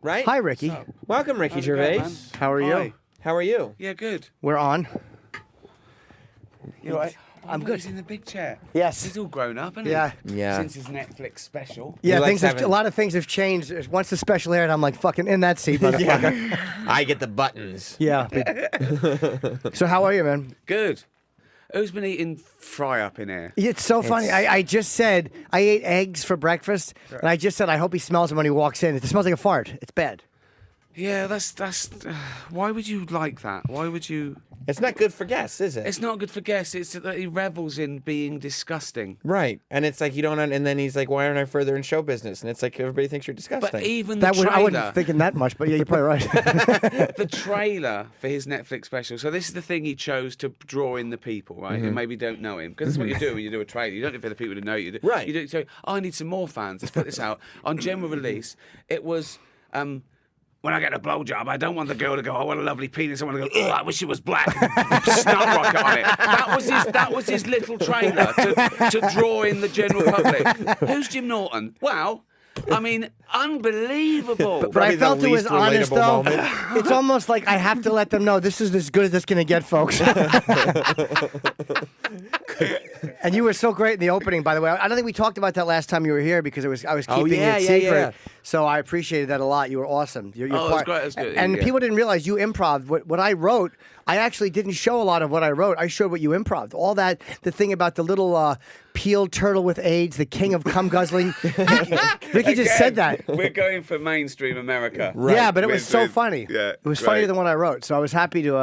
Right? Hi, Ricky. Welcome, Ricky How's it Gervais. going, man? How are you? Hi. How are you? Yeah, good. We're on. You all right? I'm Oh, good. He's in the big chair. Yes. He's all grown up, isn't Yeah. he? Yeah. Since his Netflix special. Yeah, likes a having- lot of things have changed. Once the special aired, I'm like, fucking in that seat, motherfucker. I get the buttons. Yeah. So how are you, man? Good. Who's been eating fry up in here? It's so funny. I just said I ate eggs for breakfast, and I just said I hope he smells them when he walks in. It smells like a fart. It's bad. Yeah, that's. Why would you like that? Why would you? It's not good for guests, is it? It's not good for guests. It's that he revels in being disgusting. Right. And it's like you don't, and then he's like, why aren't I further in show business? And it's like everybody thinks you're disgusting. But even the I trailer, wasn't thinking that much, but yeah, you're probably right. the trailer for his Netflix special. So this is the thing he chose to draw in the people, right? Who maybe don't know him, because that's what you do when you do a trailer. You don't do it for the people who know you. Right. You do. So I need some more fans. Let's put this out on general release. It was. When I get a blowjob, I don't want the girl to go, "Oh, what a lovely penis." I want to go, "Oh, I wish it was black." Snot rocket on it. That was his little trailer to draw in the general public. Who's Jim Norton? Wow. I mean, unbelievable. But I Probably the felt it was least honest, relatable though. moment. It's almost like I have to let them know this is as good as it's going to get, folks. And you were so great in the opening, by the way. I don't think we talked about that last time you were here because I was keeping yeah, it yeah, secret. yeah. So I appreciated that a lot. You were awesome. Your Oh, it was part- great. It was good. And Yeah. people didn't realize you improv. What I wrote, I actually didn't show a lot of what I wrote. I showed what you improv. All that, the thing about the little peeled turtle with AIDS, the king of cum guzzling. Ricky just said that. We're going for mainstream America. Yeah, but it was With- so with- funny. Yeah, It was great. funnier than what I wrote. So I was happy to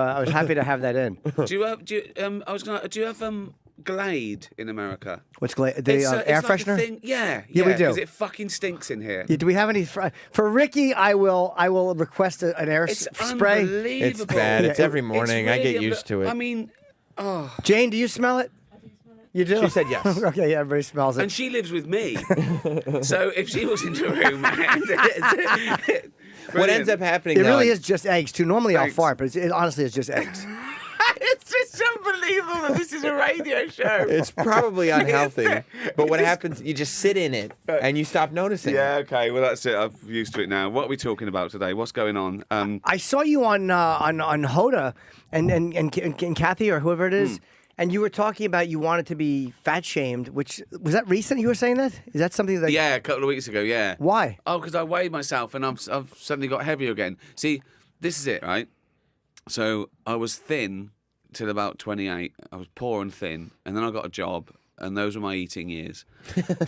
have that in. Do you have? Do you have Glade in America? What's the It's air like a freshener? thing- Yeah, Yeah, we do. Because it fucking stinks in here. Yeah, do we have any for Ricky? I will request an air It's spray. unbelievable. It's bad. It's Yeah, every morning. I get used to it. I mean, oh. Jane, do you smell it? You do? She said yes. Okay, yeah, everybody smells it. And she lives with me. So if she was in the room, What ends up happening, It though, really is just eggs too. Normally I'll Thanks. fart, but it honestly is just eggs. It's just unbelievable that this is a radio show. it's probably unhealthy. But what happens, you just sit in it and you stop noticing. Yeah, okay. Well, that's it. I'm used to it now. What are we talking about today? What's going on? I saw you on Hoda and Kathy or whoever it is. And you were talking about you wanted to be fat shamed, which was that recent? You were saying that? Is that something that? Yeah, a couple of weeks ago, yeah. Why? Oh, because I weighed myself and I've suddenly got heavier again. See, this is it, right? So I was thin till about 28. I was poor and thin. And then I got a job, and those were my eating years.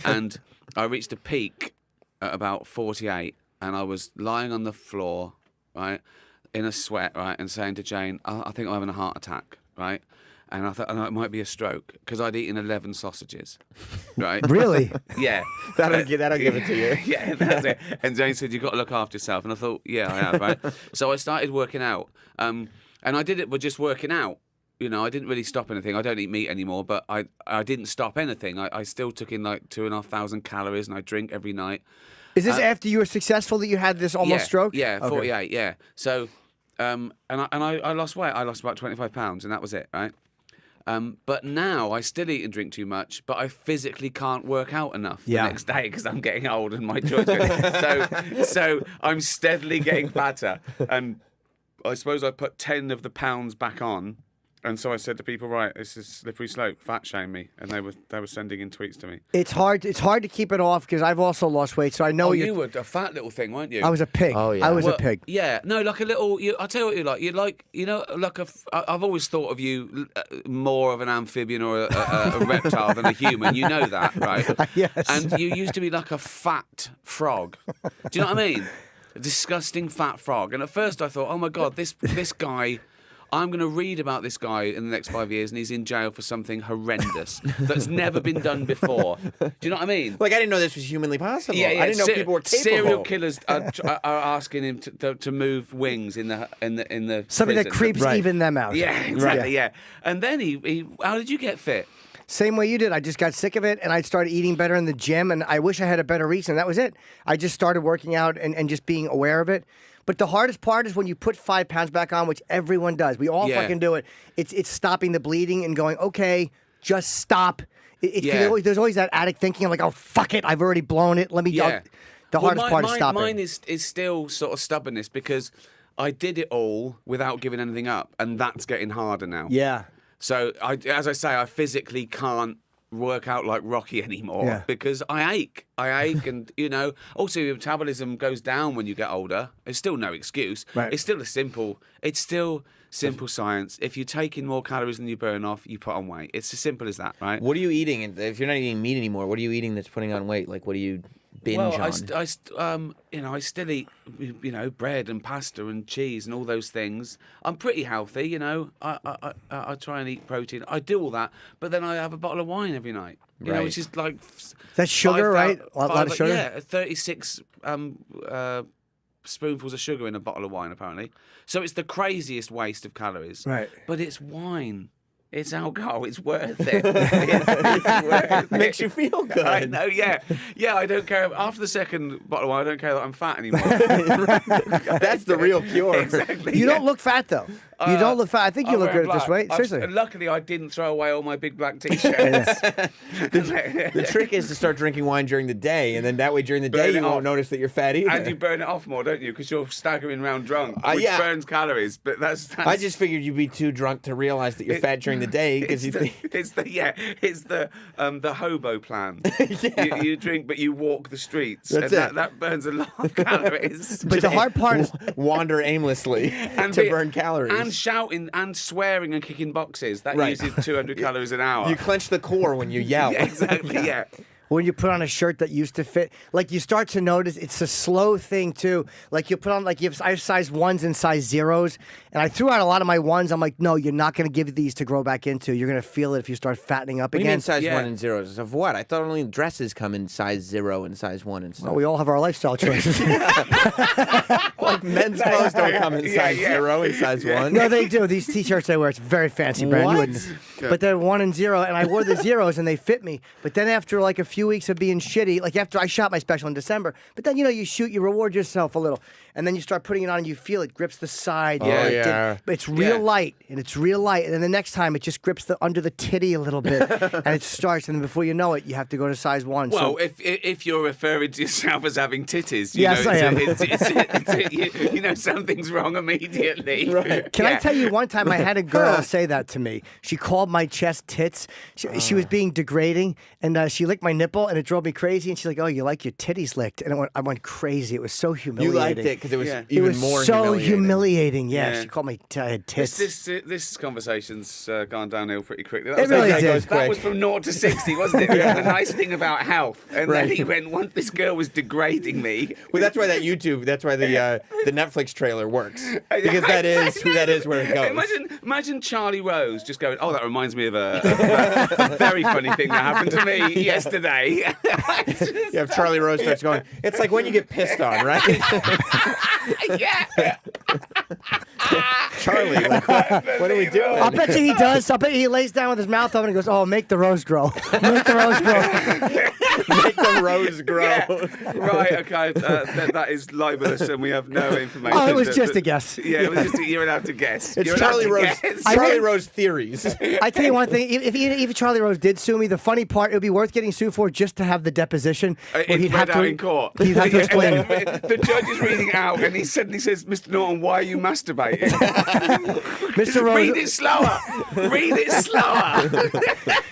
And I reached a peak at about 48, and I was lying on the floor, right, in a sweat, right, and saying to Jane, I think I'm having a heart attack, right? And I thought, it might be a stroke because I'd eaten 11 sausages, right? Really? Yeah. That'll give it to you. Yeah, that's it. And Jane said, "You've got to look after yourself." And I thought, yeah, I have, right? So I started working out. And I did it with just working out. You know, I didn't really stop anything. I don't eat meat anymore, but I didn't stop anything. I still took in like 2,500 calories, and I drink every night. Is this after you were successful that you had this almost stroke? Yeah, Okay. 48, yeah. So, and I lost weight. I lost about 25 pounds, and that was it, right? But now I still eat and drink too much, but I physically can't work out enough the next day because I'm getting old and my joints so I'm steadily getting fatter. And I suppose I put 10 of the pounds back on. And so I said to people, right, this is slippery slope, fat shame me. And they were sending in tweets to me. It's hard to keep it off because I've also lost weight, so I know You were a fat little thing, weren't you? I was a pig. Oh, yeah. I was a Well, pig. Yeah, no, like a little. I'll tell you what you're like. You're like, you know, like I've always thought of you more of an amphibian or a reptile than a human. You know that, right? Yes. And you used to be like a fat frog. Do you know what I mean? A disgusting fat frog. And at first I thought, oh my God, this guy. I'm going to read about this guy in the next 5 years, and he's in jail for something horrendous that's never been done before. Do you know what I mean? Like, I didn't know this was humanly possible. Yeah, I didn't know people were capable. Serial killers are asking him to move wings in the Something that prison. creeps Right. even them out. Yeah, exactly. Yeah, and then he how did you get fit? Same way you did. I just got sick of it, and I started eating better in the gym, and I wish I had a better reason. That was it. I just started working out and just being aware of it. But the hardest part is when you put 5 pounds back on, which everyone does. We all Yeah. fucking do it. It's stopping the bleeding and going, okay, just stop. Yeah. There's always that addict thinking, like, oh, fuck it, I've already blown it. Let me Yeah. The hardest part is stopping. Mine is still sort of stubbornness because I did it all without giving anything up, and that's getting harder now. Yeah. So, as I say, I physically can't work out like Rocky anymore because I ache, and also your metabolism goes down when you get older. It's still no excuse. Right. It's still simple science. If you're taking more calories than you burn off, you put on weight. It's as simple as that, right? What are you eating? If you're not eating meat anymore, what are you eating that's putting on weight? Like, what do you binge on? I still eat, bread and pasta and cheese and all those things. I'm pretty healthy, I try and eat protein. I do all that, but then I have a bottle of wine every night, which is like... That's sugar, right? A lot of sugar? Yeah, 36 spoonfuls of sugar in a bottle of wine, apparently. So it's the craziest waste of calories. Right. But it's wine. It's alcohol. It's worth it. It's worth it. Makes you feel good. I know, yeah. Yeah, I don't care. After the second bottle of wine, I don't care that I'm fat anymore. That's the real cure. Exactly. You don't look fat, though. You don't look fat. I think you look good at this weight. Seriously. Luckily, I didn't throw away all my big black T-shirts. The trick is to start drinking wine during the day, and then that way during the day you won't notice that you're fat either. And you burn it off more, don't you? Because you're staggering around drunk, which burns calories. But that's... I just figured you'd be too drunk to realize that you're fat during the day because it's the hobo plan. You drink, but you walk the streets. That's and that burns a lot of calories. But the hard part is wander aimlessly to burn calories. And shouting and swearing and kicking boxes. That uses 200 calories an hour. You clench the core when you yell. Yeah, exactly, yeah. when you put on a shirt that used to fit, like you start to notice it's a slow thing too. Like you put on, like I have size 1s and size 0s, and I threw out a lot of my 1s. I'm like, no, you're not going to give these to grow back into. You're going to feel it if you start fattening up What again. do you mean size 1 and 0s? Of what? I thought only dresses come in size 0 and size 1 and stuff. Well, we all have our lifestyle choices. Like men's clothes don't come in size 0 and size 1. No, they do. These T-shirts I wear, it's a very fancy brand. You What? wouldn't. But they're 1 and 0, and I wore the 0s and they fit me. But then after like a few weeks of being shitty, like after I shot my special in December, but then you shoot, you reward yourself a little, and then you start putting it on and you feel it grips the side. Oh, yeah. But it's real light, and it's real light, and then the next time it just grips under the titty a little bit, and it starts, and then before you know it, you have to go to size 1. Well, if you're referring to yourself as having titties, Yes, I am. You know something's wrong immediately. Right. Can I tell you, one time I had a girl say that to me. She called my chest tits. She was being degrading, and she licked my nipple, and it drove me crazy. And she's like, "Oh, you like your titties licked?" And I went crazy. It was so humiliating. You liked it because it was It even was more so humiliating. Yeah, she called me tits. This conversation's gone downhill pretty quickly. It really did. That was from 0 to 60, wasn't it? The nice thing about health. And then he went, once this girl was degrading me. Well, that's why that's why the Netflix trailer works. Because that is where it goes. Imagine Charlie Rose just going, "Oh, that reminds me of a very funny thing that happened to me yesterday." You have Charlie Rose starts going, it's like when you get pissed on, right? Yeah. Charlie, like, what are we doing? I'll bet you he does. I'll bet you he lays down with his mouth open and goes, "Oh, make the rose grow. Make the rose grow." Make the rose grow. Yeah. Right, okay. That is libelous and we have no information. Oh, it was just a guess. Yeah, it was just, you're allowed to guess. It's You're Charlie allowed to Rose. guess. Charlie Rose theories. I tell you one thing: if Charlie Rose did sue me, the funny part, it would be worth getting sued for just to have the deposition. Where It read out in court. He'd have to explain. The judge is reading it out and he suddenly says, "Mr. Norton, why are you masturbating?" Mr. Rose, Read it slower. Read it slower.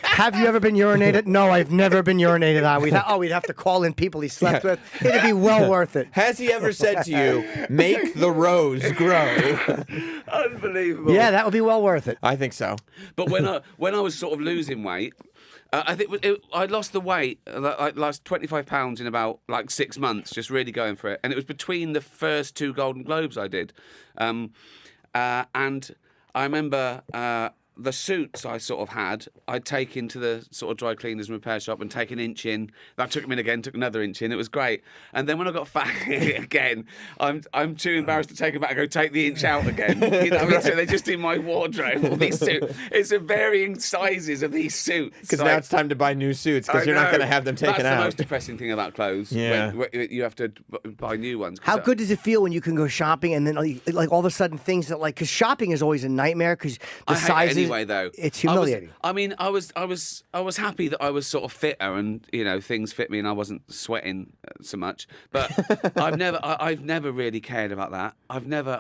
have you ever been urinated? No, I've never been urinated on. We'd have to call in people he slept with. It'd be well worth it. Has he ever said to you, "Make the rose grow"? Unbelievable. Yeah, that would be well worth it. I think so. But when I was sort of losing weight, I think I lost the weight. I lost 25 pounds in about 6 months, just really going for it. And it was between the first 2 Golden Globes I did, and I remember the suits I sort of had, I'd take into the sort of dry cleaners and repair shop and take an inch in. That took them in again, took another inch in. It was great. And then when I got fat again, I'm too embarrassed to take it back and go take the inch out again. You know what I mean? So they're just in my wardrobe, all these suits. It's a varying sizes of these suits. Because now it's time to buy new suits because you're not going to have them taken out. That's the most depressing thing about clothes. Yeah. When you have to buy new ones. How good does it feel when you can go shopping and then all of a sudden things that because shopping is always a nightmare because the sizing. anyway, though. It's humiliating. I was happy that I was sort of fitter and things fit me and I wasn't sweating so much. But I've never really cared about that.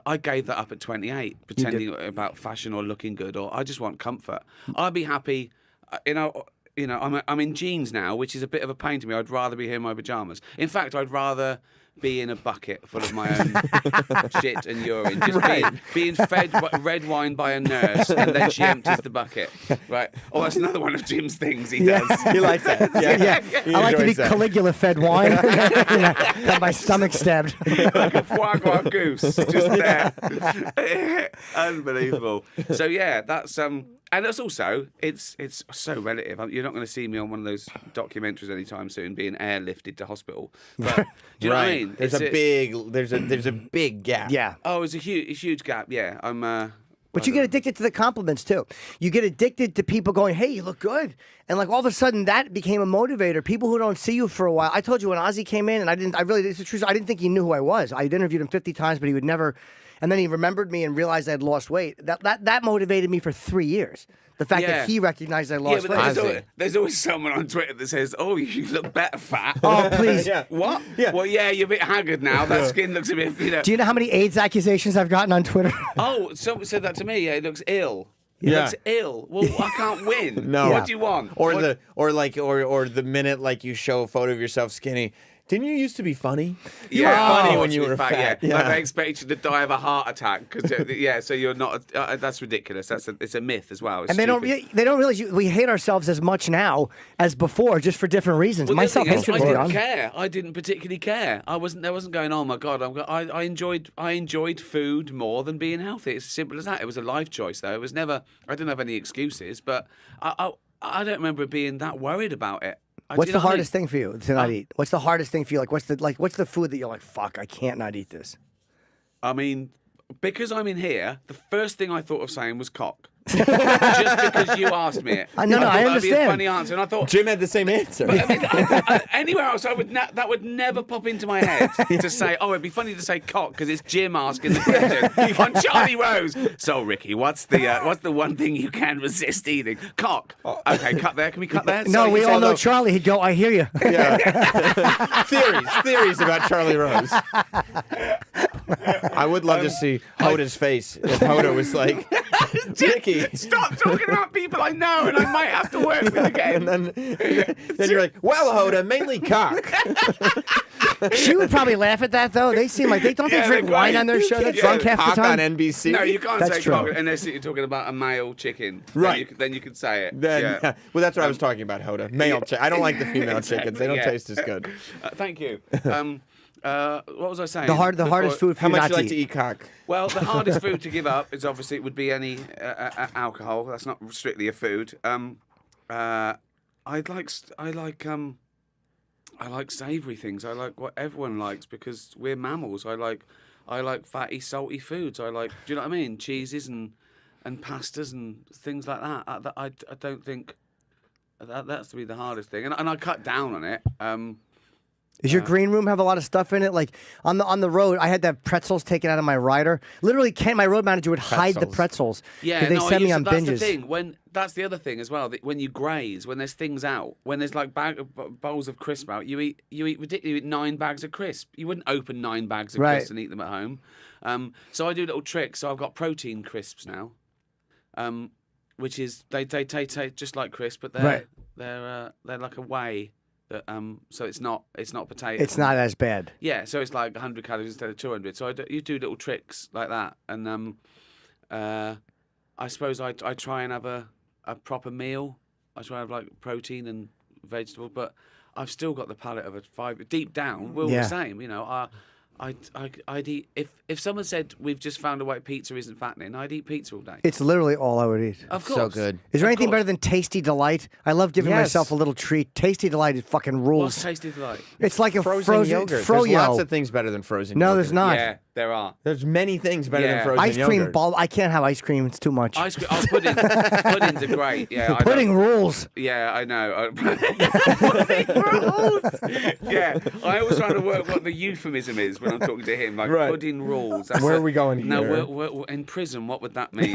I gave that up at 28, pretending about fashion or looking good, or I just want comfort. I'd be happy, I'm in jeans now, which is a bit of a pain to me. I'd rather be here in my pajamas. In fact, I'd rather be in a bucket full of my own shit and urine. Just being fed red wine by a nurse and then she empties the bucket. Right. Oh, that's another one of Jim's things he does. He likes that. Yeah. I like to be Caligula-fed wine. Got my stomach stabbed. Like a foie gras goose, just there. Unbelievable. So yeah, that's and that's also it's so relative. You're not going to see me on one of those documentaries anytime soon, being airlifted to hospital. But do you know what I mean? There's a big gap. Yeah. Oh, it's a huge gap. Yeah, But you get addicted to the compliments too. You get addicted to people going, "Hey, you look good," and like all of a sudden that became a motivator. People who don't see you for a while. I told you when Ozzy came in, and it's the truth. I didn't think he knew who I was. I'd interviewed him 50 times, but he would never. And then he remembered me and realized I'd lost weight. That motivated me for 3 years. The fact that he recognized I lost weight. There's always someone on Twitter that says, "Oh, you look better, fat." Oh, please. What? Yeah. Well, yeah, you're a bit haggard now. That skin looks a bit. Do you know how many AIDS accusations I've gotten on Twitter? Oh, someone said that to me. Yeah, it looks ill. It Yeah. looks ill. Well, I can't win. No. What do you want? Or the minute like you show a photo of yourself skinny. Didn't you used to be funny? You were funny when you were fat. Yeah. Like, they expect you to die of a heart attack because so you're not. That's ridiculous. It's a myth as well. It's and they don't realize we hate ourselves as much now as before, just for different reasons. Well, My self-hatred is I gone. didn't care. I didn't particularly care. I wasn't going. Oh my god! I enjoyed food more than being healthy. It's as simple as that. It was a life choice, though. It was never. I didn't have any excuses, but I don't remember being that worried about it. What's the hardest thing for you to not eat? What's the hardest thing for you? What's the food that you're like, fuck, I can't not eat this? I mean, because I'm in here, the first thing I thought of saying was cock. Just because you asked me it. I understand. understand. That'd be a funny answer, and I thought Jim had the same answer. But, I mean, anywhere else, that would never pop into my head to say, "Oh, it'd be funny to say cock" because it's Jim asking the question on Charlie Rose. So, Ricky, what's the one thing you can resist eating? Cock. Okay, cut there. Can we cut there? No, we all know Charlie. He'd go, "I hear you." Yeah. theories about Charlie Rose. I would love to see Hoda's face if Hoda was like, Ricky, stop talking about people I know and I might have to work with again. And then you're like, well, Hoda, mainly cock. She would probably laugh at that, though. They seem like they drink wine on their show. They're drunk half the Cock time. on NBC. No, you can't That's say true. cock unless you're talking about a male chicken. Right. Then you can say it. Well, that's what I was talking about, Hoda. Male chicken. I don't like the female chickens. They don't taste as good. Thank you. What was I saying? The hardest food for How you much not you like to to eat cock? Well, the hardest food to give up is obviously it would be any alcohol. That's not strictly a food. I like savoury things. I like what everyone likes because we're mammals. I like fatty, salty foods. Do you know what I mean? Cheeses and pastas and things like that. I don't think that's to be the hardest thing. And I cut down on it. Does your green room have a lot of stuff in it? Like on the road, I had to have pretzels taken out of my rider. Literally, my road manager would hide the pretzels. Yeah, they send me on that's binges. the thing. That's the other thing as well. That when you graze, when there's things out, when there's like bowls of crisp out, you eat ridiculous. You eat 9 bags of crisp. You wouldn't open 9 bags of crisps and eat them at home. So I do little tricks. So I've got protein crisps now, which is they taste just like crisp, but they're like a whey. So it's not potato. It's not as bad. Yeah, so it's like 100 calories instead of 200. So you do little tricks like that, and I suppose I try and have a proper meal. I try and have like protein and vegetable, but I've still got the palate of a 5. Deep down, we're all the same, you know. I'd eat if someone said we've just found a way pizza isn't fattening, I'd eat pizza all day. It's literally all I would eat. Of course. So good. Is there anything better than Tasty Delight? I love giving myself a little treat. Tasty Delight fucking rules. What's Tasty Delight? It's like a Frozen yogurt. Froyo. There's lots of things better than frozen No, yogurt. there's not. Yeah. There are. There's many things better than Yeah. frozen Ice cream yogurt. ball. I can't have ice cream. It's too much. Ice cream. Oh, puddings are great. Yeah, I Pudding know. rules. Yeah, I know. Pudding rules. Yeah, I always try to work what the euphemism is when I'm talking to him. Like Right. pudding rules. That's Where are we going No, here? we're in prison. What would that mean?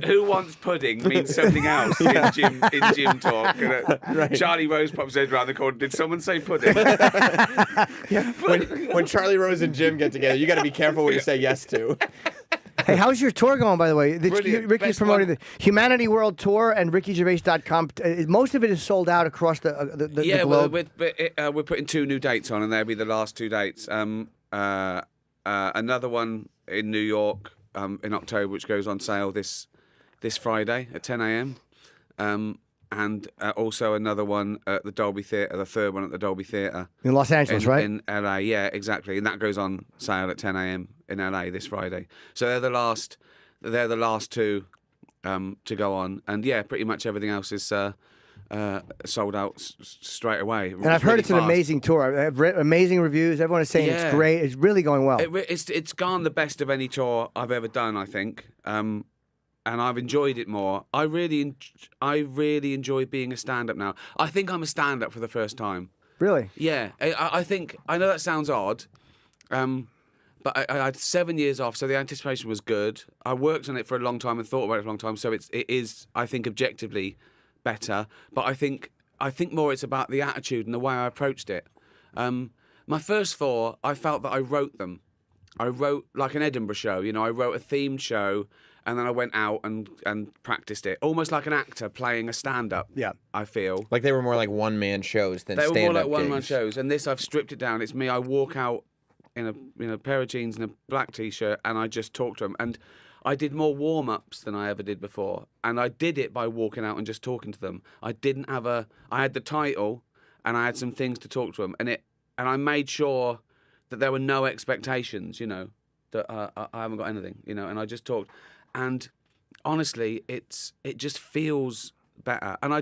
Who wants pudding means something else in gym talk. Right. Charlie Rose pops his head around the corner. Did someone say pudding? When Charlie Rose and Jim get together, you got to be careful what you say yes to. Hey, how's your tour going, by the way? Brilliant. Ricky's Best promoting one. the Humanity World Tour and RickyGervais.com. Most of it is sold out across the Yeah, globe. we're putting 2 new dates on, and they'll be the last 2 dates. Another one in New York in October, which goes on sale this Friday at 10 a.m. And also another one at the Dolby Theatre, the third one at the Dolby Theatre. In Los Angeles, right? In LA, yeah, exactly. And that goes on sale at 10 a.m. in LA this Friday. So they're the last 2 to go on. And yeah, pretty much everything else is sold out straight away. And I've heard it's an amazing tour. I've read amazing reviews. Everyone is saying Yeah. it's great. It's really going well. It's gone the best of any tour I've ever done, I think. And I've enjoyed it more. I really enjoy being a stand-up now. I think I'm a stand-up for the first time. Really? Yeah, I think, I know that sounds odd, but I had 7 years off, so the anticipation was good. I worked on it for a long time and thought about it for a long time, so it is, I think, objectively better. But I think more it's about the attitude and the way I approached it. My first 4, I felt that I wrote them. I wrote like an Edinburgh show, I wrote a themed show, and then I went out and practiced it, almost like an actor playing a stand-up. Yeah. I feel. Like they were more like one-man shows than They were stand-up more like one-man gigs. shows, and this I've stripped it down. It's me. I walk out in a pair of jeans and a black t-shirt, and I just talk to them. And I did more warm-ups than I ever did before, and I did it by walking out and just talking to them. I had the title, and I had some things to talk to them, and I made sure that there were no expectations, that I haven't got anything, and I just talked. And honestly, it just feels better, and I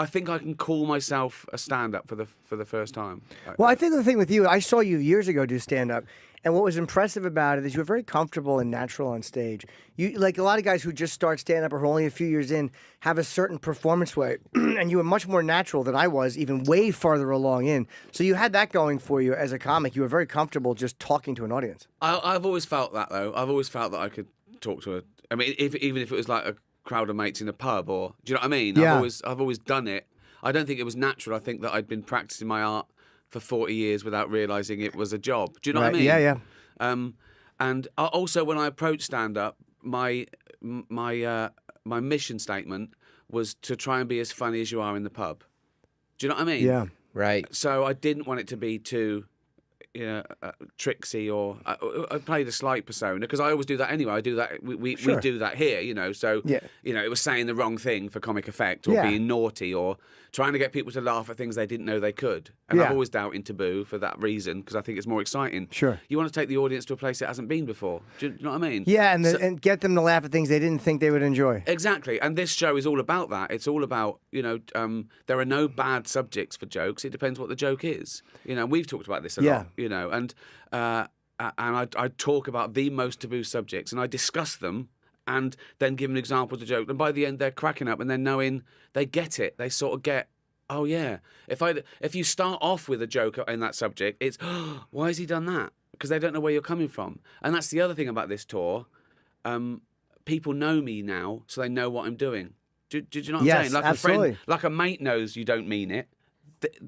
think I can call myself a stand-up for the first time. Well, I think the thing with you, I saw you years ago do stand-up, and what was impressive about it is you were very comfortable and natural on stage. You, like a lot of guys who just start stand-up or who are only a few years in, have a certain performance way, and you were much more natural than I was, even way farther along in. So you had that going for you as a comic. You were very comfortable just talking to an audience. I've always felt that, though. I've always felt that I could talk to I mean, even if it was like a crowd of mates in a pub, or do you know what I mean? Yeah. I've always done it. I don't think it was natural. I think that I'd been practicing my art for 40 years without realizing it was a job. Do you know what I mean? Yeah, yeah. And also when I approached stand-up, my mission statement was to try and be as funny as you are in the pub. Do you know what I mean? Yeah. Right. So I didn't want it to be too tricksy, or I played a slight persona, because I always do that anyway. I do that. We do that here, So Yeah. it was saying the wrong thing for comic effect, or Yeah. being naughty, or trying to get people to laugh at things they didn't know they could. And Yeah. I've always doubted taboo for that reason, because I think it's more exciting. Sure. You want to take the audience to a place it hasn't been before. Do you know what I mean? Yeah, and get them to laugh at things they didn't think they would enjoy. Exactly, and this show is all about that. It's all about, there are no bad subjects for jokes. It depends what the joke is. We've talked about this a lot. And I talk about the most taboo subjects, and I discuss them, and then give an example to joke. And by the end, they're cracking up, and then knowing they get it. They sort of get, oh yeah. If you start off with a joke in that subject, it's, oh, why has he done that? Because they don't know where you're coming from. And that's the other thing about this tour. People know me now, so they know what I'm doing. Do you know what I'm saying? Like absolutely. a friend, like a mate knows you don't mean it.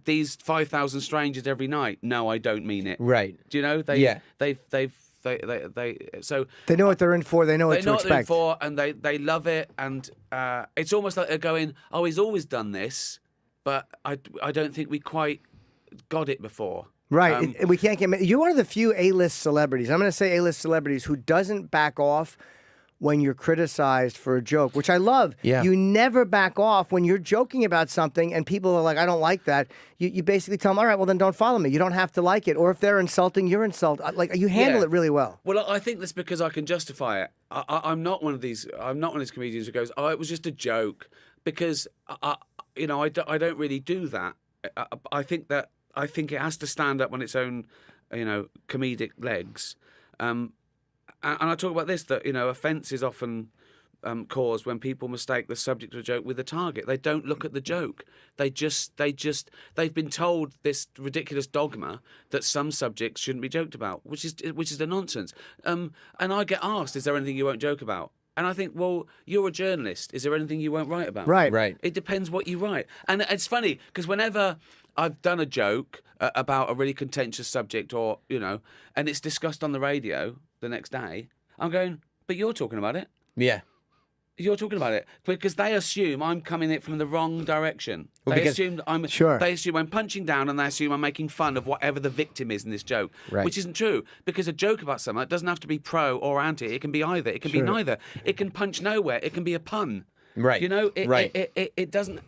These 5,000 strangers every night, no, I don't mean it. Right. Do you know? So They know what they're in for. They know what they to know what they're in expect. for, and they love it. And it's almost like they're going, oh, he's always done this, but I don't think we quite got it before. Right. We can't get. You're one of the few A-list celebrities. I'm going to say A-list celebrities who doesn't back off when you're criticized for a joke, which I love. Yeah. You never back off when you're joking about something and people are like, I don't like that. You basically tell them, all right, well, then don't follow me. You don't have to like it. Or if they're insulting, you're insulted. Like, you handle it really well. Well, I think that's because I can justify it. I'm not one of these. I'm not one of these comedians who goes, "Oh, it was just a joke," because I don't really do that. I think it has to stand up on its own comedic legs. And I talk about this, that, offence is often caused when people mistake the subject of a joke with the target. They don't look at the joke. They've been told this ridiculous dogma that some subjects shouldn't be joked about, which is the nonsense. And I get asked, is there anything you won't joke about? And I think, well, you're a journalist. Is there anything you won't write about? Right. It depends what you write. And it's funny, because whenever I've done a joke about a really contentious subject and it's discussed on the radio the next day, I'm going, but you're talking about it. Yeah. You're talking about it because they assume I'm coming it from the wrong direction. They assume I'm punching down, and they assume I'm making fun of whatever the victim is in this joke, which isn't true. Because a joke about something, it doesn't have to be pro or anti. It can be either. It can be neither. It can punch nowhere. It can be a pun. Right. It doesn't.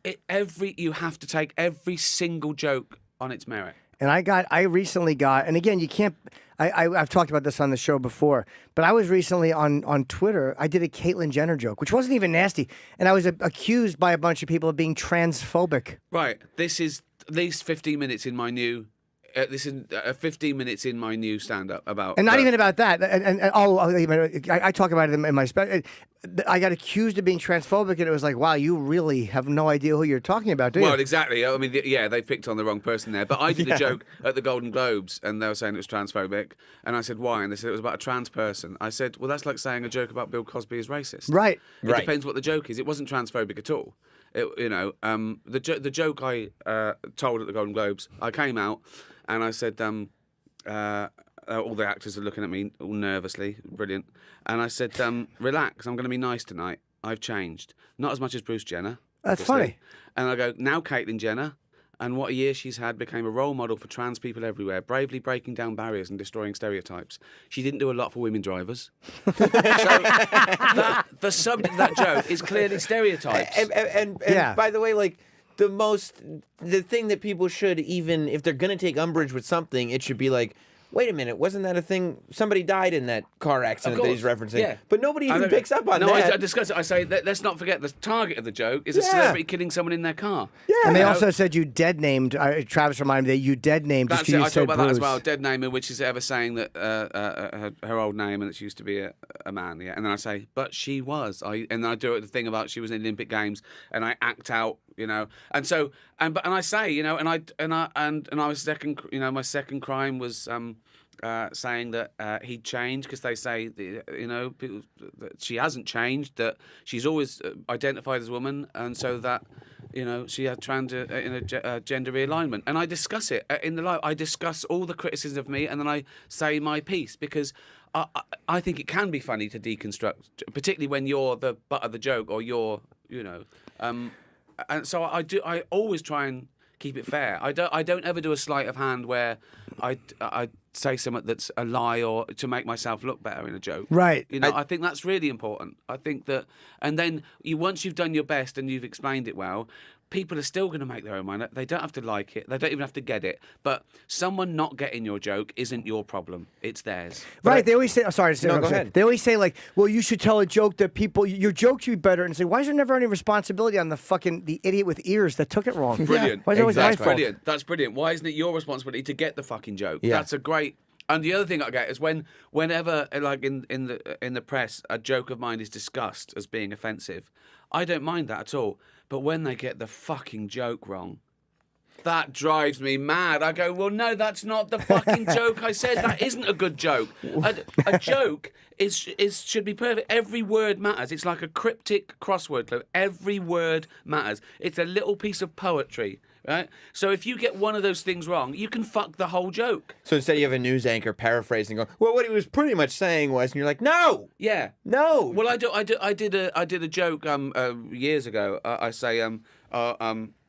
You have to take every single joke on its merit. And I recently got, and again, you can't, I've talked about this on the show before, but I was recently on Twitter, I did a Caitlyn Jenner joke, which wasn't even nasty, and I was accused by a bunch of people of being transphobic. Right. This is at least 15 minutes in my new... this is 15 minutes in my new stand-up about... And not even about that. I talk about it in my special. I got accused of being transphobic, and it was like, wow, you really have no idea who you're talking about, do you? Well, exactly. I mean, they picked on the wrong person there. But I did a joke at the Golden Globes, and they were saying it was transphobic. And I said, why? And they said it was about a trans person. I said, well, that's like saying a joke about Bill Cosby is racist. Right. It depends what the joke is. It wasn't transphobic at all. The joke I told at the Golden Globes, I came out, and I said, all the actors are looking at me all nervously, brilliant. And I said, relax, I'm going to be nice tonight. I've changed. Not as much as Bruce Jenner. That's funny. And I go, now Caitlyn Jenner, and what a year she's had, became a role model for trans people everywhere, bravely breaking down barriers and destroying stereotypes. She didn't do a lot for women drivers. So the subject of that joke is clearly stereotypes. And by the way, like, the thing that people should, even if they're going to take umbrage with something, it should be like, wait a minute, wasn't that a thing? Somebody died in that car accident that he's referencing. Yeah. But nobody even picks up on that. No, I discuss it. I say, let's not forget the target of the joke is a celebrity killing someone in their car. Yeah. And they also said you dead named, Travis reminded me that you dead named just because you said Bruce. I talk about that as well, dead naming, which is ever saying that her old name and that she used to be a man. Yeah. And then I say, but she was. And then I do the thing about she was in the Olympic Games, and I act out, and so, and I say, and I was second, my second crime was saying that he'd changed, because they say, people, that she hasn't changed, that she's always identified as a woman, and so that, she had gender realignment. And I discuss it in the live. I discuss all the criticisms of me, and then I say my piece, because I think it can be funny to deconstruct, particularly when you're the butt of the joke, or you're, and so I always try and keep it fair. I don't ever do a sleight of hand where I say something that's a lie or to make myself look better in a joke. Right. I think that's really important. I think that, and then once you've done your best and you've explained it well, people are still going to make their own mind. They don't have to like it. They don't even have to get it. But someone not getting your joke isn't your problem. It's theirs. Right. They always say, go ahead. They always say, like, well, you should tell a joke that your joke should be better. And say, why is there never any responsibility on the idiot with ears that took it wrong? Brilliant. Why is it always my fault? Brilliant. That's brilliant. Why isn't it your responsibility to get the fucking joke? Yeah. That's a great... And the other thing I get is whenever, like in the press, a joke of mine is discussed as being offensive, I don't mind that at all. But when they get the fucking joke wrong, that drives me mad. I go, well, no, that's not the fucking joke I said. That isn't a good joke. A joke should be perfect. Every word matters. It's like a cryptic crossword clue. Every word matters. It's a little piece of poetry. Right? So if you get one of those things wrong, you can fuck the whole joke. So instead you have a news anchor paraphrasing, going, well, what he was pretty much saying was, and you're like, no, yeah, no. Well, I did a joke years ago. I say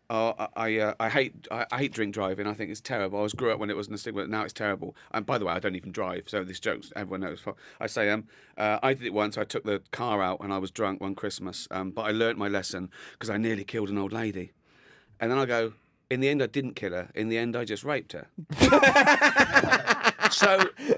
I hate drink driving. I think it's terrible. I grew up when it wasn't a stigma. Now it's terrible. And by the way, I don't even drive, so this joke's everyone knows. I say I did it once. I took the car out and I was drunk one Christmas. But I learnt my lesson because I nearly killed an old lady. And then I go, in the end, I didn't kill her. In the end, I just raped her. So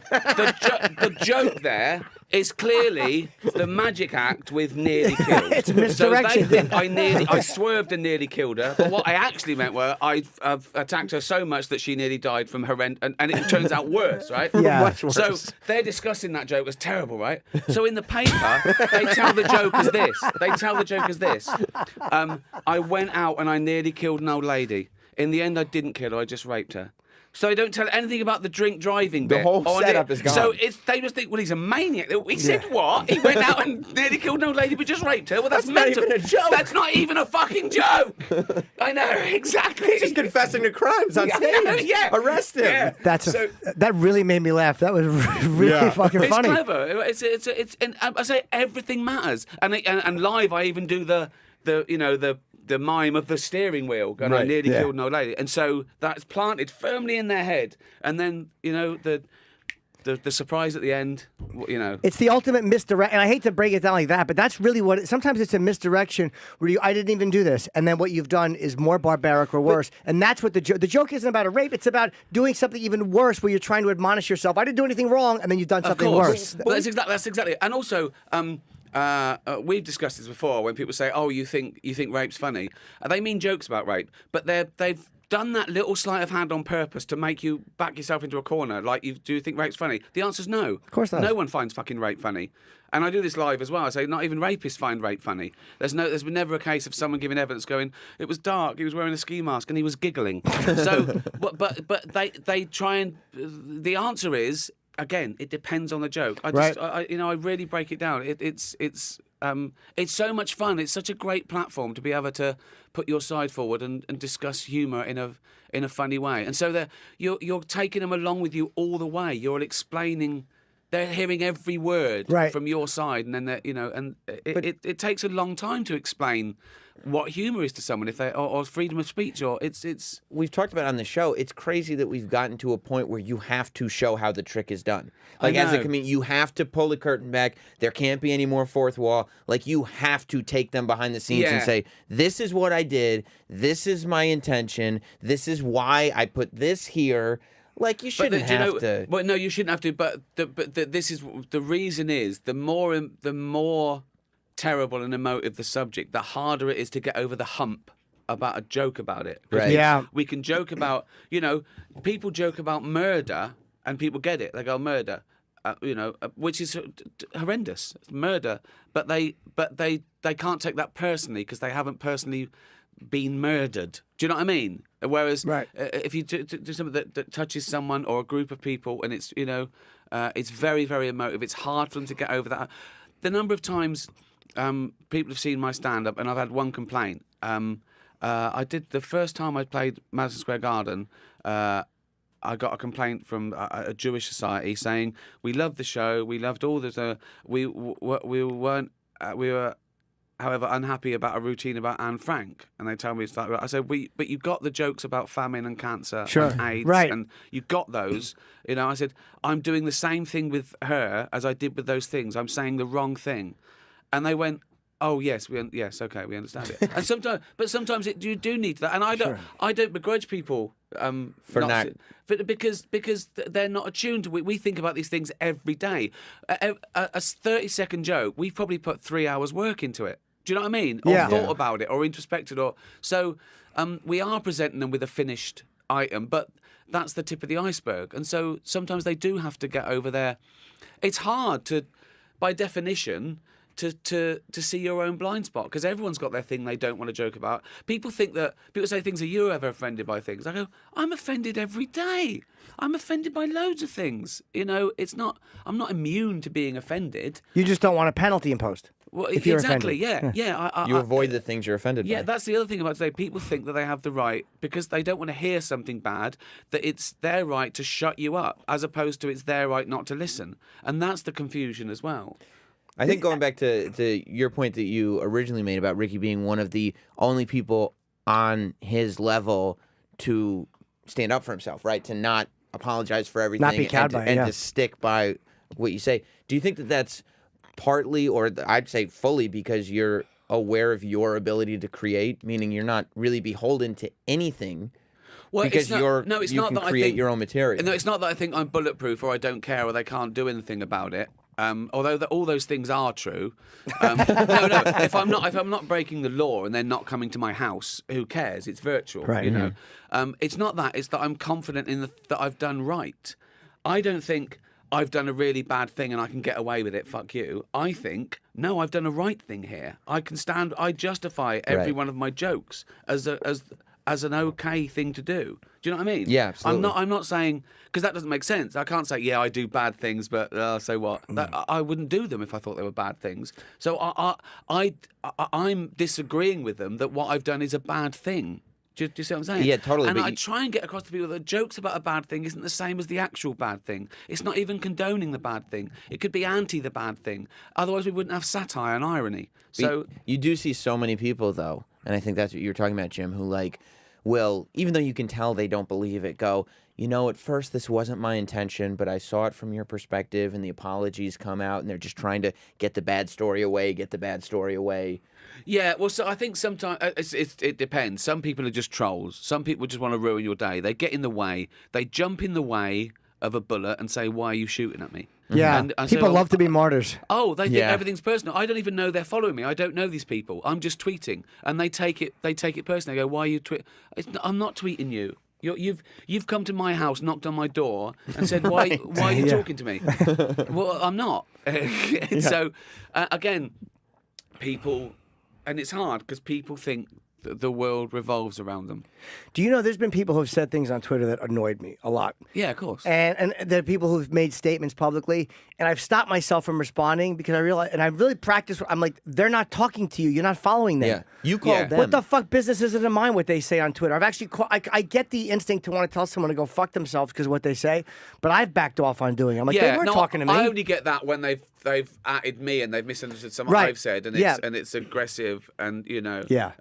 the joke there is clearly the magic act with nearly killed. It's a misdirection. So they think I swerved and nearly killed her. But what I actually meant were I've attacked her so much that she nearly died from horrendous, and it turns out worse, right? Yeah. Much worse. So they're discussing that joke as terrible, right? So in the paper, they tell the joke as this. I went out and I nearly killed an old lady. In the end, I didn't kill her. I just raped her. So they don't tell anything about the drink driving bit. The whole setup is gone. So they just think, well, he's a maniac. He said what? He went out and nearly killed an old lady but just raped her? Well, that's not mental. even a joke. That's not even a fucking joke. I know, exactly. He's just confessing to crimes on stage. Yeah. Arrest him. Yeah. That really made me laugh. That was really fucking It's funny. clever. And I say everything matters. And live, I even do the mime of the steering wheel, and I nearly killed an old lady. And so that's planted firmly in their head. And then, the surprise at the end, It's the ultimate misdirect, and I hate to break it down like that, but that's really what sometimes it's a misdirection where I didn't even do this, and then what you've done is more barbaric or worse, and that's what the joke isn't about a rape, it's about doing something even worse where you're trying to admonish yourself. I didn't do anything wrong, and then you've done something worse. Well, that's exactly it. And also, we've discussed this before when people say, "Oh, you think rape's funny?" They mean jokes about rape, but they've done that little sleight of hand on purpose to make you back yourself into a corner. Like, do you think rape's funny? The answer's no. Of course not. No one finds fucking rape funny. And I do this live as well. I say not even rapists find rape funny. There's been never a case of someone giving evidence going, it was dark, he was wearing a ski mask and he was giggling. So, but they try and the answer is, again, it depends on the joke. I really break it down. It's so much fun. It's such a great platform to be able to put your side forward and discuss humour in a funny way. And so you're taking them along with you all the way. You're explaining. They're hearing every word from your side, and then it takes a long time to explain what humour is to someone or freedom of speech it's. We've talked about it on the show. It's crazy that we've gotten to a point where you have to show how the trick is done. Like, as a comedian, you have to pull the curtain back. There can't be any more fourth wall. Like, you have to take them behind the scenes and say, "This is what I did. This is my intention. This is why I put this here." Like, you shouldn't have to. Well, no, you shouldn't have to. But this is the reason is the more terrible and emotive the subject, the harder it is to get over the hump about a joke about it. Right. We can joke about, people joke about murder and people get it. They go murder, which is horrendous, murder. But they can't take that personally because they haven't personally been murdered. Do you know what I mean? Whereas if you do something that touches someone or a group of people and it's, it's very, very emotive, it's hard for them to get over that. The number of times people have seen my stand-up and I've had one complaint. I did the first time I played Madison Square Garden, I got a complaint from a Jewish society saying, we loved the show, we loved all the... we were however unhappy about a routine about Anne Frank, and they tell me I said, but you got the jokes about famine and cancer and AIDS, and you got those. I said, I'm doing the same thing with her as I did with those things. I'm saying the wrong thing, and they went, oh yes, okay, we understand it. And sometimes you do need that, and I don't begrudge people because they're not attuned to it. We think about these things every day. A 30-second joke, we've probably put 3 hours work into it. Do you know what I mean? Or thought about it, or introspected, we are presenting them with a finished item, but that's the tip of the iceberg. And so sometimes they do have to get over there. It's hard to, by definition, to see your own blind spot, because everyone's got their thing they don't want to joke about. People say things, are you ever offended by things? I go, I'm offended every day. I'm offended by loads of things. I'm not immune to being offended. You just don't want a penalty imposed. Well, if you're exactly, offended. You avoid the things you're offended by. Yeah, that's the other thing about today. People think that they have the right, because they don't want to hear something bad, that it's their right to shut you up, as opposed to it's their right not to listen. And that's the confusion as well. I think going back to your point that you originally made about Ricky being one of the only people on his level to stand up for himself, right? To not apologize for everything, not be cowed by it, and to stick by what you say. Do you think that that's partly, or I'd say fully, because you're aware of your ability to create, meaning you're not really beholden to anything? Well, because it's not you can that create your own material. No, it's not that I think I'm bulletproof or I don't care or they can't do anything about it. Although all those things are true. No. If I'm not breaking the law and they're not coming to my house, who cares? It's virtual, Right. you know. It's not that. It's that I'm confident in that I've done right. I don't think I've done a really bad thing and I can get away with it. Fuck you. I think no, I've done a right thing here. I can stand. I justify every one of my jokes as an okay thing to do. Do you know what I mean? Yeah, absolutely. I'm not saying, because that doesn't make sense. I can't say, yeah, I do bad things, but so what? I wouldn't do them if I thought they were bad things. So I'm disagreeing with them that what I've done is a bad thing. Do you see what I'm saying? Yeah, totally. And I try and get across to people that jokes about a bad thing isn't the same as the actual bad thing. It's not even condoning the bad thing. It could be anti the bad thing. Otherwise, we wouldn't have satire and irony. So you do see so many people, though, and I think that's what you were talking about, Jim, who will, even though you can tell they don't believe it, go, at first this wasn't my intention, but I saw it from your perspective, and the apologies come out, and they're just trying to get the bad story away. Yeah, well, so I think sometimes it depends. Some people are just trolls. Some people just want to ruin your day. They get in the way. They jump in the way of a bullet and say, "Why are you shooting at me?" Yeah, and people say, love to be martyrs. Oh, they think Yeah. everything's personal. I don't even know they're following me. I don't know these people. I'm just tweeting, and they take it personally. They go, "Why are you tweeting?" I'm not tweeting you. You've come to my house, knocked on my door, and said, "Why are you talking to me?" Well, I'm not. So again, people, and it's hard because people think that the world revolves around them. Do you know there's been people who have said things on Twitter that annoyed me a lot? Yeah, of course. And there are people who've made statements publicly, and I've stopped myself from responding because I realize, and I really practice. I'm like, they're not talking to you. You're not following them. Yeah, you called Yeah. them. What the fuck business is it of mine what they say on Twitter? I've actually, I get the instinct to want to tell someone to go fuck themselves because of what they say, but I've backed off on doing it. I'm like, they weren't talking to me. I only get that when they've atted me and they've misunderstood something Right. I've said, and Yeah. it's aggressive, and Yeah.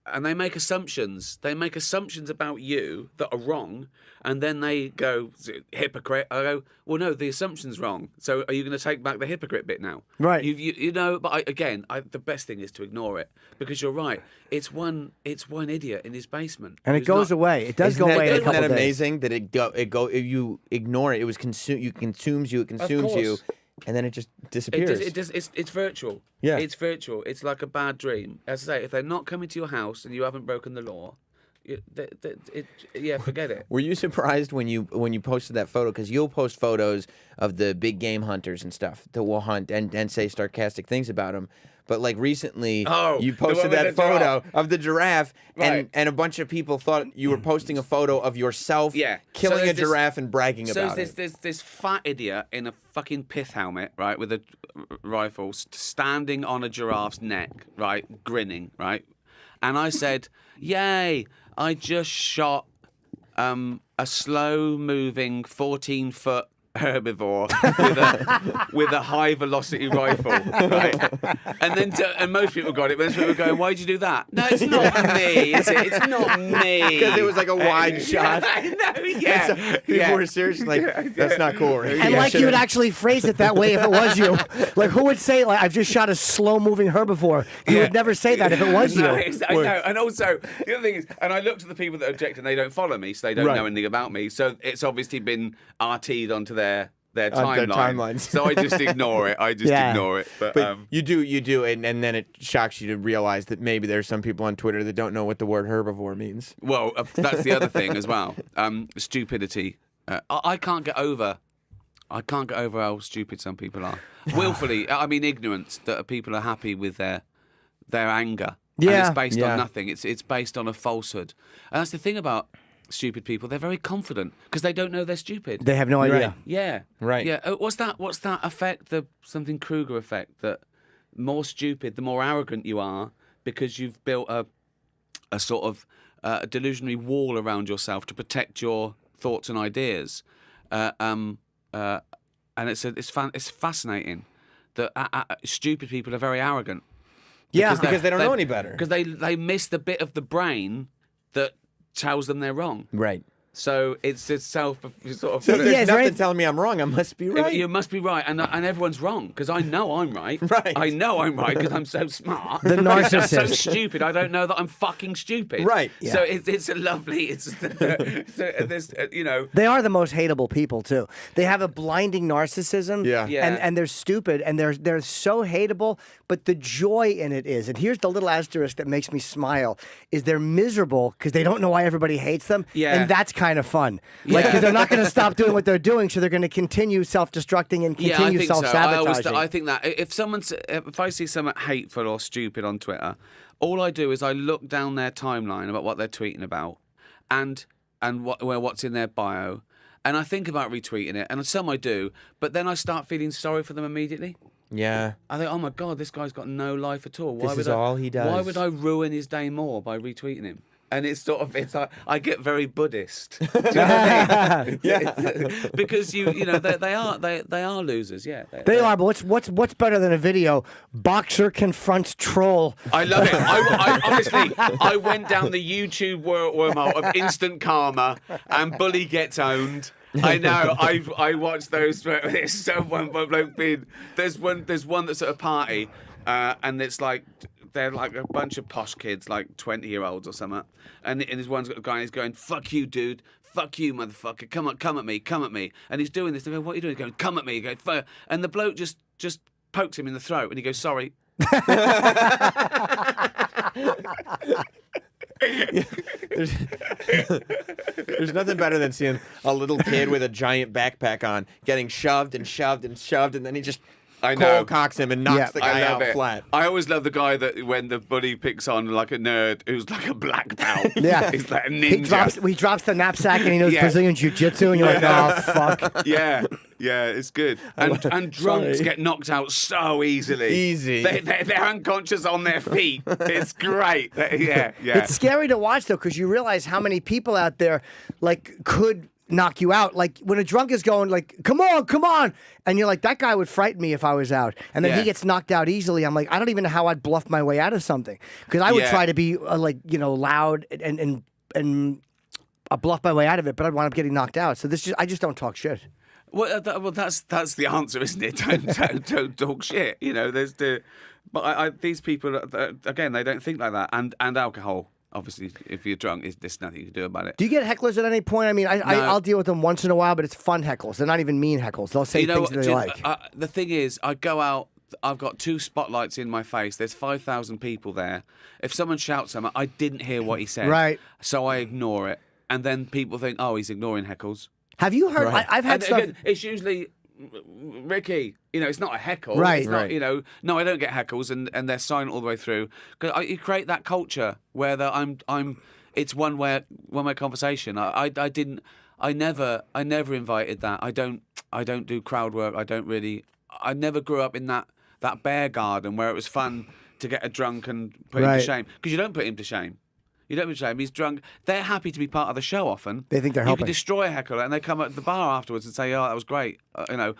and they make assumptions. They make assumptions about you that are wrong, and then they go, hypocrite. I go, well, no, the assumption's wrong. So are you going to take back the hypocrite bit now? Right. You know, but the best thing is to ignore it, because you're right. It's one idiot in his basement. And it who's goes not- away. It does go away in a Isn't couple that days. amazing that it if you ignore it, it consumes you, course. and then it just disappears. It's virtual. Yeah. It's virtual. It's like a bad dream. As I say, if they're not coming to your house and you haven't broken the law, forget it. Were you surprised when you posted that photo? Because you'll post photos of the big game hunters and stuff that will hunt and say sarcastic things about them. But like recently, you the one posted with that the photo giraffe. of the giraffe, Right. and a bunch of people thought you were posting a photo of yourself Yeah. killing So a there's this- giraffe and bragging So about it. there's this fat idiot in a fucking pith helmet, right, with a rifle, standing on a giraffe's neck, right, grinning, right? And I said, "Yay! I just shot a slow-moving 14-foot herbivore with a high velocity rifle, right?" And then and most people got it, but most people were going, "Why'd you do that?" No, it's not me, is it? It's not me. Because it was like a wide shot. People were seriously like, "That's not cool." Right? And like you would actually phrase it that way if it was you. Like who would say, like, I've just shot a slow-moving herbivore? You would never say that if it was No, you. I know. And also, the other thing is, and I looked at the people that object and they don't follow me, so they don't Right. know anything about me. So it's obviously been RT'd onto their their timeline. timelines. So I just ignore it. Ignore it. But you do, and then it shocks you to realize that maybe there's some people on Twitter that don't know what the word herbivore means. well, that's the other thing as well. Stupidity. I can't get over. I can't get over how stupid some people are. Willfully, I mean ignorance. That people are happy with their anger. Yeah. And it's based Yeah. on nothing. It's based on a falsehood. And that's the thing about stupid people. They're very confident because they don't know they're stupid. They have no idea. Yeah. Right. Yeah. What's that effect? The something Kruger effect. That more stupid, the more arrogant you are because you've built a sort of delusionary wall around yourself to protect your thoughts and ideas. And it's fascinating that stupid people are very arrogant. Yeah. Because they don't know any better. Because they miss the bit of the brain that tells them they're wrong. Right. So it's self sort of. So there's Yeah, is there nothing any- telling me I'm wrong. I must be right. You must be right, and everyone's wrong because I know I'm right. Right. I know I'm right because I'm so smart. The I'm so narcissist. stupid. I don't know that I'm fucking stupid. Right. So it's a lovely. It's so there's They are the most hateable people too. They have a blinding narcissism. Yeah. Yeah. And they're stupid and they're so hateable, but the joy in it is, and here's the little asterisk that makes me smile, is they're miserable because they don't know why everybody hates them. Yeah. And that's kind of fun. Like, because they're not going to stop doing what they're doing, so they're going to continue self-destructing and Yeah, I continue think so. self-sabotaging. I think that if I see someone hateful or stupid on Twitter, all I do is I look down their timeline about what they're tweeting about, and what's in their bio, and I think about retweeting it, and some I do, but then I start feeling sorry for them immediately. Yeah. I think, oh my God, this guy's got no life at all. Why This would is I, all he does. Why would I ruin his day more by retweeting him? And it's like I get very Buddhist. Do you know what I mean? It's because they are losers. Yeah, They are, but what's better than a video? Boxer confronts troll. I love it. I honestly, I went down the YouTube wormhole of instant karma and bully gets owned. I know. I watched those. There's someone bloke being. There's one that's at a party, and it's like. They're like a bunch of posh kids, like 20-year-olds or something. And his one's got a guy, and he's going, "Fuck you, dude. Fuck you, motherfucker. Come at me. And he's doing this. They go, "What are you doing?" He's going, "Come at me." He goes, "Fuck." And the bloke just pokes him in the throat, and he goes, "Sorry." There's nothing better than seeing a little kid with a giant backpack on getting shoved, and then he just I know. cold cocks him and knocks the guy I love out it. flat. I always love the guy that when the bully picks on like a nerd who's like a black belt. Yeah. He's like a ninja. He drops the knapsack and he knows Yeah. Brazilian jiu-jitsu and you're like, oh, fuck. Yeah, it's good. And drunks Sorry. get knocked out so easily. Easy. They're unconscious on their feet. It's great. Yeah. It's scary to watch, though, because you realize how many people out there, like, could knock you out. Like, when a drunk is going, like, come on. And you're like, that guy would frighten me if I was out. And then Yeah. he gets knocked out easily. I'm like, I don't even know how I'd bluff my way out of something. Because I would Yeah. try to be, loud and bluff my way out of it, but I'd wind up getting knocked out. So I just don't talk shit. Well, that's the answer, isn't it? Don't talk shit. But these people again, they don't think like that. And alcohol, obviously, if you're drunk, there's nothing you can do about it. Do you get hecklers at any point? I mean, I'll deal with them once in a while, but it's fun heckles. They're not even mean heckles. They'll say things that they like. The thing is, I go out. I've got 2 spotlights in my face. There's 5,000 people there. If someone shouts something, I didn't hear what he said. Right. So I ignore it, and then people think, oh, he's ignoring heckles. Have you heard? Right. I've had And stuff. again, it's usually Ricky. It's not a heckle. Right. It's not, Right. No, I don't get heckles, and they're silent all the way through. Because you create that culture where it's one way conversation. I never invited that. I don't do crowd work. I never grew up in that bear garden where it was fun to get a drunk and put him Right. to shame. Because you don't put him to shame. You don't put him to shame. He's drunk. They're happy to be part of the show often. They think they're You helping. can destroy a heckler and they come at the bar afterwards and say, oh, that was great.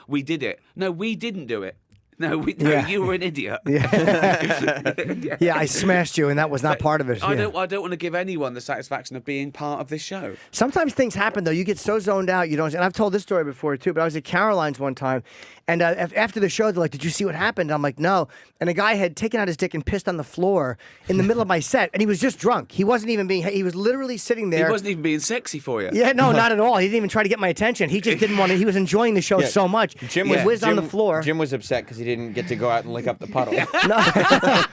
We did it. No, we didn't do it. No, Yeah. you were an idiot. Yeah, I smashed you, and that was not part of it. I Yeah. don't want to give anyone the satisfaction of being part of this show. Sometimes things happen though. You get so zoned out, you don't. And I've told this story before too. But I was at Caroline's one time, and after the show, they're like, "Did you see what happened?" I'm like, "No." And a guy had taken out his dick and pissed on the floor in the middle of my set, and he was just drunk. He wasn't even being. He was literally sitting there. He wasn't even being sexy for you. Yeah, no, not at all. He didn't even try to get my attention. He just didn't want to. He was enjoying the show so much. Jim He was whizzed on the floor. Jim was upset because he didn't get to go out and lick up the puddle. No,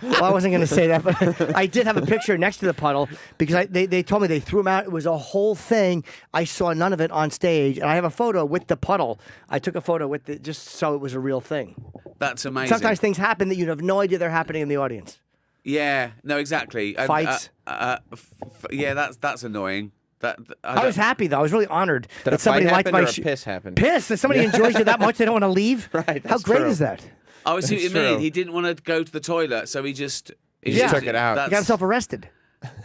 well, I wasn't going to say that, but I did have a picture next to the puddle because they told me they threw him out. It was a whole thing. I saw none of it on stage, and I have a photo with the puddle. I took a photo with it just so it was a real thing. That's amazing. Sometimes things happen that you have no idea they're happening in the audience. Yeah, no, exactly. And, Fights. Yeah, that's annoying. I was happy though. I was really honored Did a that somebody fight liked happen my or a piss happened? Piss that somebody enjoys you that much they don't want to leave. Right, How that's great true. is that? I see what you That's mean. true. He didn't want to go to the toilet, so he just took it out. He got himself arrested.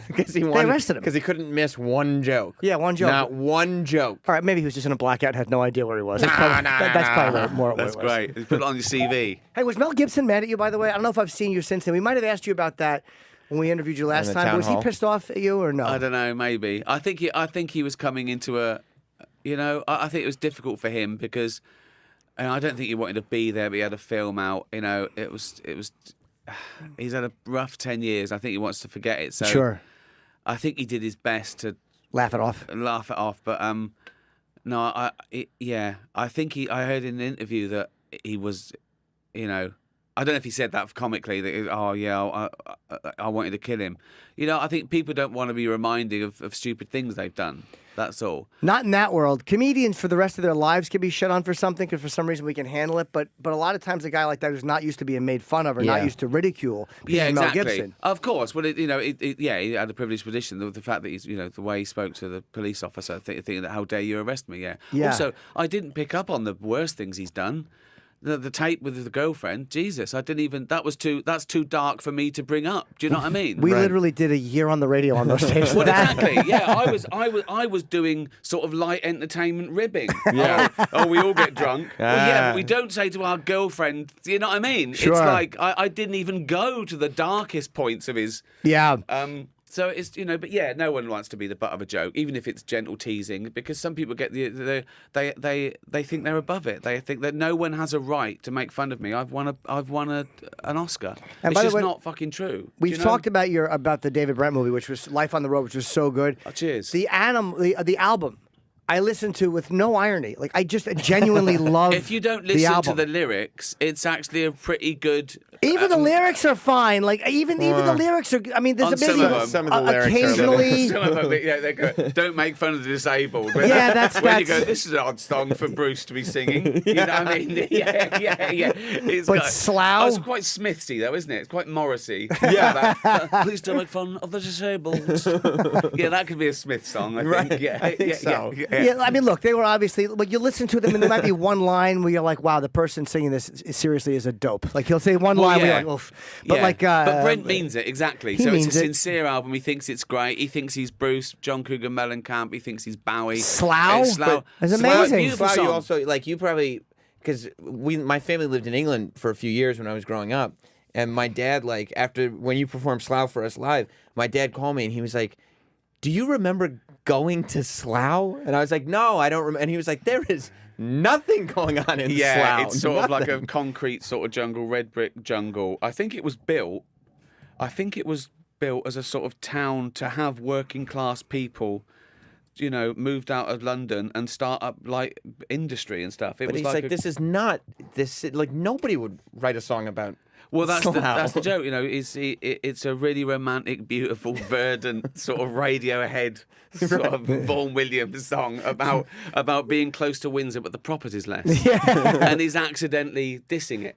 Because he arrested him. Because he couldn't miss one joke. Yeah, one joke. Not one joke. All right, maybe he was just in a blackout and had no idea where he was. That's probably more what That's it was. great. You put it on your CV. Hey, was Mel Gibson mad at you, by the way? I don't know if I've seen you since then. We might have asked you about that when we interviewed you last the time. town Was he hall. pissed off at you or no? I don't know. Maybe. I think he was coming into a. I think it was difficult for him because, and I don't think he wanted to be there, but he had a film out. It was. He's had a rough 10 years. I think he wants to forget it. So Sure. I think he did his best to Laugh it off. laugh it off. But no, I think I heard in an interview that he was, I don't know if he said that comically. That I wanted to kill him. I think people don't want to be reminded of stupid things they've done. That's all. Not in that world. Comedians for the rest of their lives can be shut on for something because for some reason we can handle it. But a lot of times a guy like that who's not used to being made fun of or not used to ridicule. Yeah, Mel exactly. Gibson. Of course. Well, he had a privileged position. The fact that he's, the way he spoke to the police officer, thinking that how dare you arrest me? Yeah. Also, I didn't pick up on the worst things he's done. The tape with the girlfriend, Jesus, I didn't even. That's too dark for me to bring up. Do you know what I mean? We literally did a year on the radio on those tapes. Well, exactly. Yeah, I was doing sort of light entertainment ribbing. Yeah. Oh, we all get drunk. Well, yeah, but we don't say to our girlfriend. You know what I mean? Sure. It's like I didn't even go to the darkest points of his. Yeah. So it's but yeah, no one wants to be the butt of a joke, even if it's gentle teasing, because some people get they think they're above it. They think that no one has a right to make fun of me. I've won an Oscar. And it's by the just way, not fucking true. We've talked about the David Brent movie, which was Life on the Road, which was so good. Oh, cheers. The album I listened to with no irony. Like I just genuinely love. If you don't the listen to album. the lyrics, it's actually a pretty good. Even the lyrics are fine. Like even the lyrics are. I mean, there's On maybe some of them. Some of the lyrics are a occasionally. Some of them, they go, don't make fun of the disabled. Yeah, that's- when you go. This is an odd song for Bruce to be singing. You know what I mean? Yeah. It's But Slough? Oh, it's quite Smithsy though, isn't it? It's quite Morrissey. Yeah. Please don't make fun of the disabled. Yeah, that could be a Smith song. I think. Right. Yeah. I think so. Yeah, I mean, look, they were obviously. Like you listen to them, and there might be one line where you're like, "Wow, the person singing this seriously is a dope." Like he'll say one line, where you're like, "Oof." But but Brent means it exactly. he So it's means a it. sincere album. He thinks it's great. He thinks he's Bruce, John Cougar Mellencamp. He thinks he's Bowie. Slough? Slough. It's Slough, amazing. beautiful Slough, you song. also you probably because my family lived in England for a few years when I was growing up, and my dad after when you performed Slough for us live, my dad called me and he was like, "Do you remember going to Slough?" And I was like, "No, I don't remember." And he was like, "There is nothing going on in Slough. It's sort of like a Nothing." concrete sort of jungle, red brick jungle. I think it was built as a sort of town to have working class people, moved out of London and start up like industry and stuff. It But was he's like, this is not this. Like nobody would write a song about. Well, that's Slough. the joke, It's a really romantic, beautiful, verdant sort of Radiohead sort of Vaughan Williams song about being close to Windsor, but the property's less. Yeah. And he's accidentally dissing it,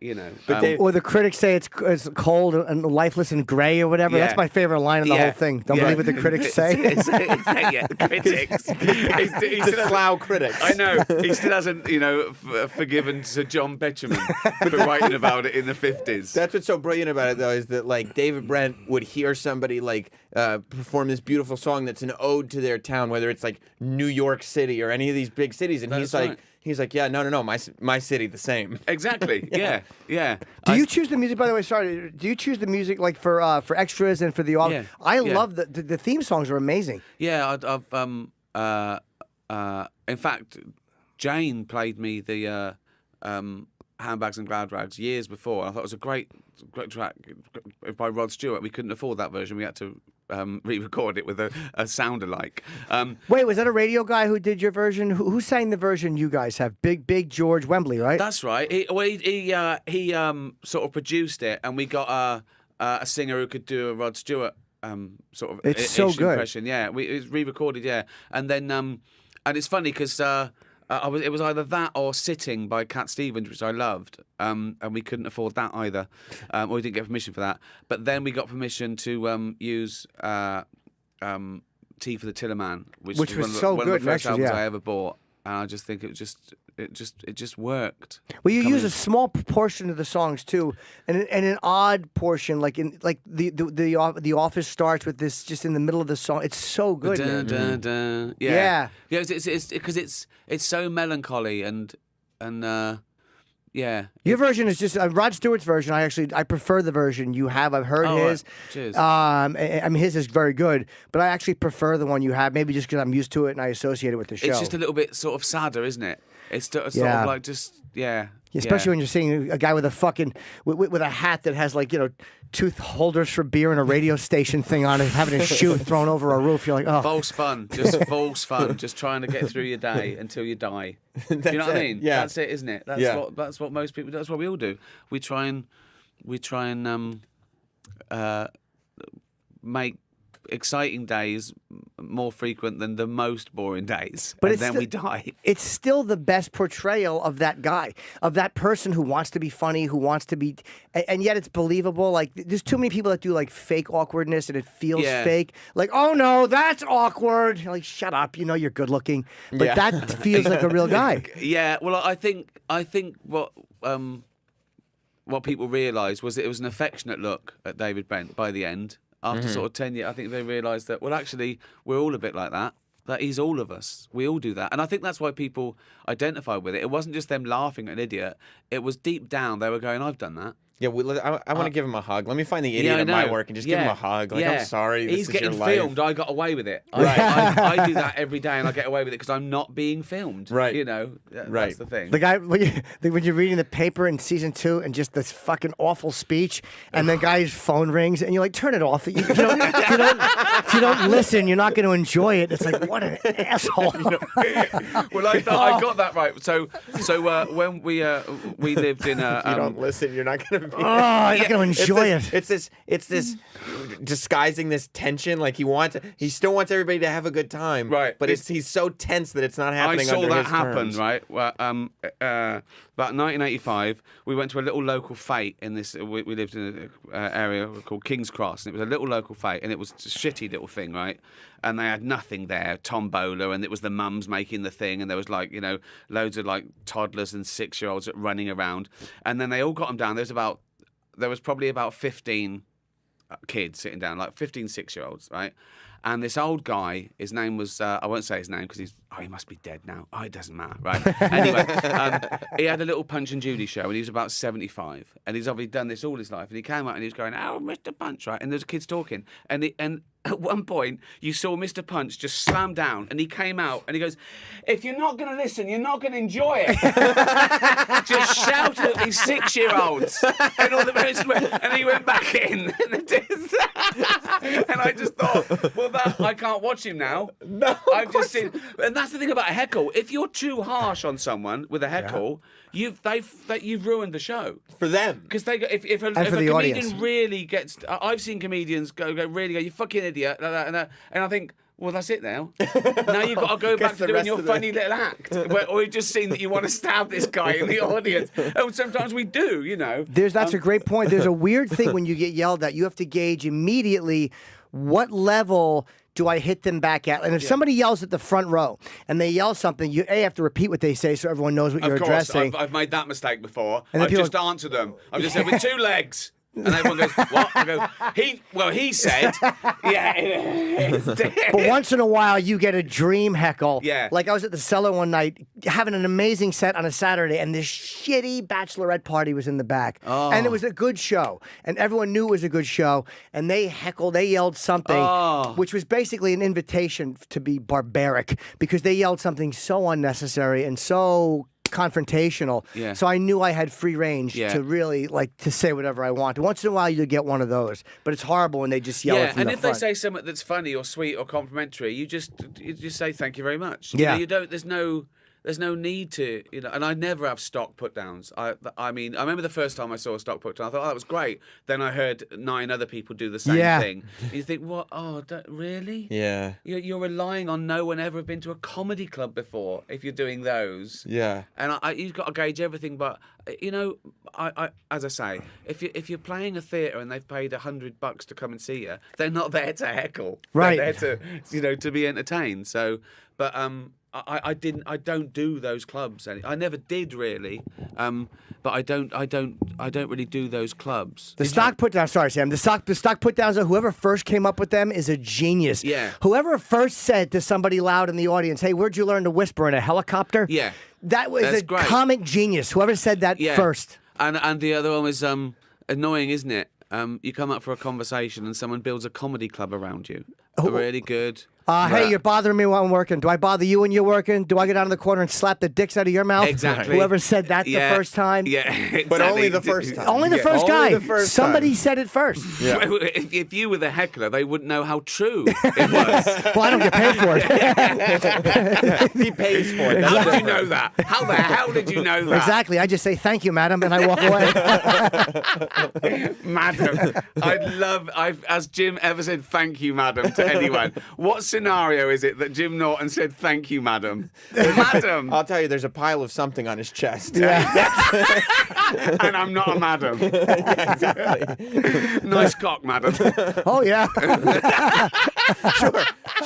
But Or the critics say it's cold and lifeless and grey or whatever. Yeah. That's my favorite line in the Yeah. whole thing. Don't Yeah. believe what the critics say. Critics. He The still Slough critics. I know. He still hasn't, forgiven Sir John Betjeman for writing about it in the 50s. That's what's so brilliant about it, though, is that David Brent would hear somebody perform this beautiful song that's an ode to their town, whether it's New York City or any of these big cities, and That's he's like, yeah, no, my city the same. Exactly. Yeah. Do you choose the music? By the way, sorry. Do you choose the music for extras and for the audio? Yeah, I yeah. love the theme songs are amazing. Yeah, in fact, Jane played me the Handbags and Glad Rags years before. I thought it was a great track by Rod Stewart. We couldn't afford that version. We had to re-record it with a sound alike. Wait, was that a radio guy who did your version? Who sang the version you guys have? Big George Wembley, right? That's right. He sort of produced it, and we got a singer who could do a Rod Stewart sort of It's so good. impression. Yeah, it was re-recorded. Yeah, and then and it's funny because it was either that or Sitting by Cat Stevens, which I loved, and we couldn't afford that either, or we didn't get permission for that. But then we got permission to use Tea for the Tillerman, which was one of the, so one good, of the first actually, albums yeah. I ever bought, and I just think it just worked. Well, you Coming use in- a small proportion of the songs too, and an odd portion, like the Office starts with this just in the middle of the song. It's so good. Dun, man. dun, dun. Yeah. It's because it's so melancholy and Yeah. Your version is just Rod Stewart's version. I prefer the version you have. I've heard his. Right. Cheers. I mean, his is very good, but I actually prefer the one you have. Maybe just because I'm used to it and I associate it with the show. It's just a little bit sort of sadder, isn't it? It's sort of like just Especially when you're seeing a guy with a fucking with a hat that has like tooth holders for beer and a radio station thing on it, having his shoe thrown over a roof. You're like, oh, false fun, just false fun, just trying to get through your day until you die. Do you know what I mean? Yeah, that's it, isn't it? That's what most people. That's what we all do. We try and make exciting days more frequent than the most boring days, but then we die. It's still the best portrayal of that guy, of that person who wants to be funny, who wants to be, and yet it's believable. Like there's too many people that do like fake awkwardness, and it feels fake. Like, oh no, that's awkward. You're like, shut up. You're good looking, but that feels like a real guy. Yeah. Well, I think what people realised was that it was an affectionate look at David Brent by the end. After sort of 10 years, I think they realised that, well, actually, we're all a bit like that. That he's all of us. We all do that. And I think that's why people identify with it. It wasn't just them laughing at an idiot. It was deep down, they were going, I've done that. Yeah, I want to give him a hug. Let me find the idiot in my work and just give him a hug. Like, I'm sorry, this He's is getting your life. filmed. I got away with it. Right. I do that every day, and I get away with it because I'm not being filmed. Right. That's the thing. The guy when you're reading the paper in season 2 and just this fucking awful speech, and the guy's phone rings, and you're like, turn it off. If you don't listen, you're not going to enjoy it. It's like, what an asshole. Well, I got that right. So when we lived in a, If you don't listen, you're not going to be. You're going to enjoy it. It's this disguising this tension. Like he still wants everybody to have a good time. Right. But he's so tense that it's not happening. I saw under that his happen. terms. Right. Well, about 1985, we went to a little local fete in this. We lived in an area called King's Cross, and it was a little local fete, and it was a shitty little thing, right? And they had nothing there, tombola, and it was the mums making the thing, and there was like loads of like toddlers and 6-year-olds running around, and then they all got them down. There was probably about 15 kids sitting down, like 15 6-year-olds, right? And this old guy, his name was, I won't say his name because he must be dead now. Oh, it doesn't matter, right? Anyway, he had a little Punch and Judy show, and he was about 75. And he's obviously done this all his life. And he came out and he was going, oh, Mr. Punch, right? And there's kids talking. And at one point, you saw Mr. Punch just slam down, and he came out and he goes, if you're not going to listen, you're not going to enjoy it. Just shouted at these 6-year-olds. And all the parents went, and he went back in. And I just thought, well, I can't watch him now. No, I've just seen, and that's the thing about a heckle. If you're too harsh on someone with a heckle, you've ruined the show for them. Because if a comedian audience really gets, I've seen comedians go really go, you fucking idiot, like that, and I think, well, that's it now. Now you've got to go back to doing your funny little act. Or we've just seen that you want to stab this guy in the audience. And sometimes we do, That's a great point. There's a weird thing when you get yelled at. You have to gauge immediately what level do I hit them back at. And if somebody yells at the front row and they yell something, you have to repeat what they say so everyone knows what you're addressing. I've made that mistake before. I've just answered them. I've just said, with 2 legs. And everyone goes, what? I go, he said, yeah. But once in a while, you get a dream heckle. Yeah. Like I was at the Cellar one night having an amazing set on a Saturday, and this shitty bachelorette party was in the back. Oh. And it was a good show. And everyone knew it was a good show. And they yelled something, which was basically an invitation to be barbaric because they yelled something so unnecessary and so confrontational. Yeah. So I knew I had free range to really to say whatever I want. Once in a while you get one of those, but it's horrible when they just yell it from and the if front. they say something that's funny or sweet or complimentary, you just say thank you very much. Yeah. You don't. There's no need to, and I never have stock put downs. I mean, I remember the first time I saw a stock put down, I thought, oh, that was great. Then I heard 9 other people do the same thing. And you think, what? Oh, really? Yeah. You're relying on no one ever been to a comedy club before if you're doing those. Yeah. And you've got to gauge everything. But I as I say, if you're playing a theatre and they've paid $100 to come and see you, they're not there to heckle. Right. They're there to to be entertained. So, but I don't do those clubs. I never did really. But I don't really do those clubs. The stock put down. Sorry, Sam. The stock put downs. Whoever first came up with them is a genius. Yeah. Whoever first said to somebody loud in the audience, "Hey, where'd you learn to whisper in a helicopter?" Yeah. That was That's a great. comic genius. Whoever said that first. And the other one was annoying, isn't it? You come up for a conversation and someone builds a comedy club around you. Really good. Hey, you're bothering me while I'm working. Do I bother you when you're working? Do I get out of the corner and slap the dicks out of your mouth? Exactly. Whoever said that the first time. Yeah, exactly. But only the first time. Only the first guy. Only the first Somebody time. said it first. Yeah. If you were the heckler, they wouldn't know how true it was. Well, I don't get paid for it. He pays for it. How did you know that? How the hell did you know that? Exactly. I just say thank you, madam, and I walk away. Madam, has Jim ever said thank you, madam, to anyone? What scenario is it that Jim Norton said thank you, madam? Madam! I'll tell you, there's a pile of something on his chest. And I'm not a madam. Yeah, exactly. Nice cock, madam. Oh, yeah.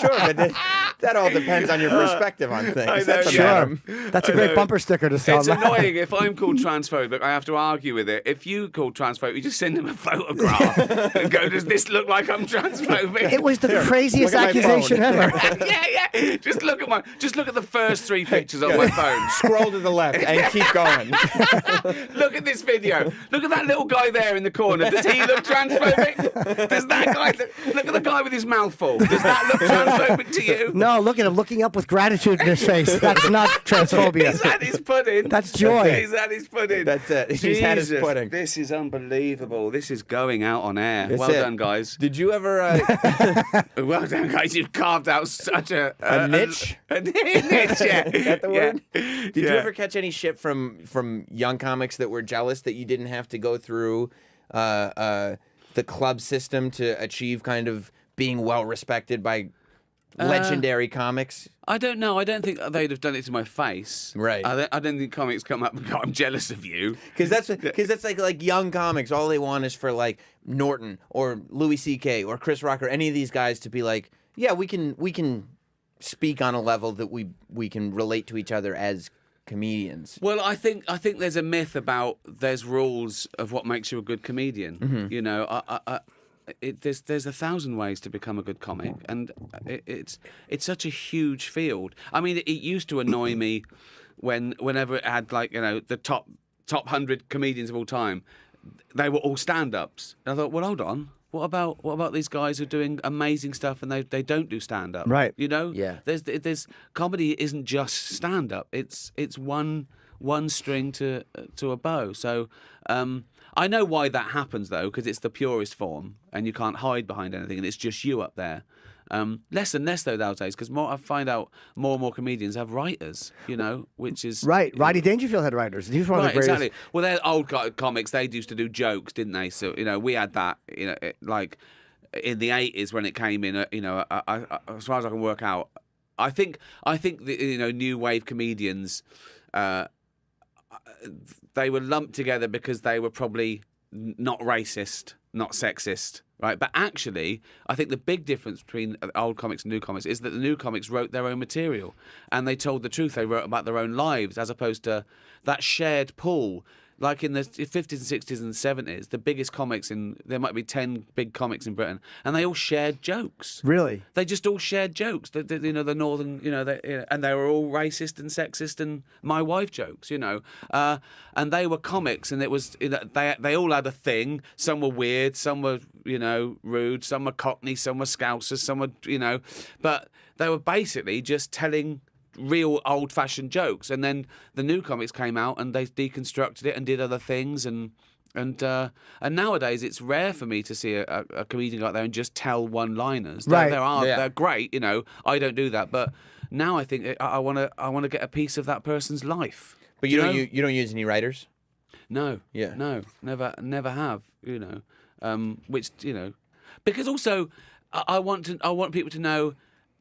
Sure, but that all depends on your perspective on things. I know, That's a yeah. madam. That's a great bumper sticker to sell. It's annoying if I'm called transphobic, I have to argue with it. If you call transphobic, you just send him a photograph and go, does this look like I'm transphobic? It was the craziest look at my accusation phone. ever. yeah. Just look at the first 3 pictures on my phone. Scroll to the left and keep going. Look at this video. Look at that little guy there in the corner. Does he look transphobic? Does that guy look at the guy with his mouth full? Does that look transphobic to you? No, look at him looking up with gratitude in his face. That's not transphobia. He's had his pudding. That's joy. He's had his pudding. That's it. He's had his Jesus, pudding. This is unbelievable. This is going out on air. That's Well it. done, guys. Did you ever Well done, guys. You've carved out such a niche? A niche, yeah. Is that the word? Yeah. Did you ever catch any shit from young comics that were jealous that you didn't have to go through the club system to achieve kind of being well respected by legendary comics? I don't know. I don't think they'd have done it to my face. Right. I don't think comics come up and go, I'm jealous of you. Because that's like young comics. All they want is for like Norton or Louis C.K. or Chris Rock or any of these guys to be like, yeah, we can speak on a level that we can relate to each other as comedians. Well, I think there's a myth about there's rules of what makes you a good comedian. Mm-hmm. You know, there's 1,000 ways to become a good comic, and it's such a huge field. I mean, it used to annoy me whenever it had like the top 100 comedians of all time, they were all stand-ups. And I thought, well, hold on. What about these guys who are doing amazing stuff and they don't do stand up? Right. You know. Yeah. There's comedy isn't just stand up. It's one string to a bow. So I know why that happens though, because it's the purest form and you can't hide behind anything and it's just you up there. Less and less though nowadays, because I find out more and more comedians have writers, which is Right. Rodney Dangerfield had writers. He was one of the greatest. Exactly. Well, they're old comics. They used to do jokes, didn't they? So we had that. Like in the 80s when it came in. As far as I can work out, I think the new wave comedians, they were lumped together because they were probably not racist, not sexist. Right, but actually, I think the big difference between old comics and new comics is that the new comics wrote their own material, and they told the truth. They wrote about their own lives, as opposed to that shared pool. Like in the 50s and 60s and 70s, the biggest comics there might be 10 big comics in Britain, and they all shared jokes. Really? They just all shared jokes. The northern, and they were all racist and sexist and my wife jokes, and they were comics, and it was they all had a thing. Some were weird, some were rude, some were Cockney, some were Scousers, some were but they were basically just telling real old-fashioned jokes, and then the new comics came out and they deconstructed it and did other things, and nowadays it's rare for me to see a comedian go out there and just tell one-liners. Right. They're great, I don't do that, but now I think I want to get a piece of that person's life. But you don't use any writers? No. Yeah. No. Never have. Which because also I want people to know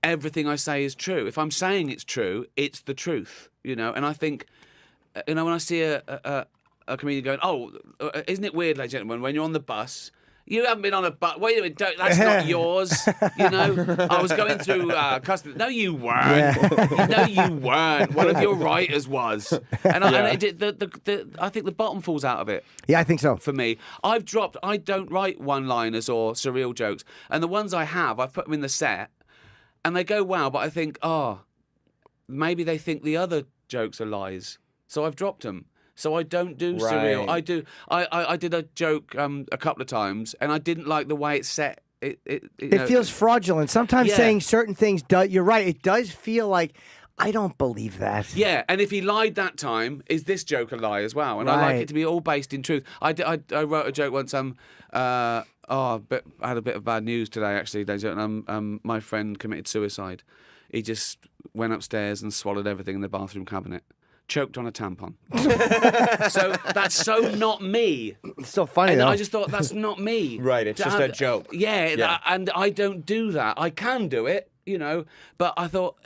everything I say is true. If I'm saying it's true, it's the truth. And I think when I see a comedian going, "Oh, isn't it weird, ladies and gentlemen, when you're on the bus You haven't been on a bus. Wait a minute, that's not yours. You know, I was going through customs. No, you weren't. No, you weren't. One of your writers was. And I think the bottom falls out of it. Yeah, I think so. For me, I don't write one-liners or surreal jokes. And the ones I have, I've put them in the set and they go, wow, but I think, maybe they think the other jokes are lies. So I've dropped them. So I don't do surreal. I do. I did a joke a couple of times, and I didn't like the way it's set. It feels fraudulent. Sometimes saying certain things. You're right. It does feel like I don't believe that. Yeah, and if he lied that time, is this joke a lie as well? And I like it to be all based in truth. I wrote a joke once. But I had a bit of bad news today. Actually, my friend committed suicide. He just went upstairs and swallowed everything in the bathroom cabinet. Choked on a tampon. So that's so not me. It's so funny, and though. I just thought, that's not me. Right, it's just a joke. Yeah, and I don't do that. I can do it, you know, but I thought,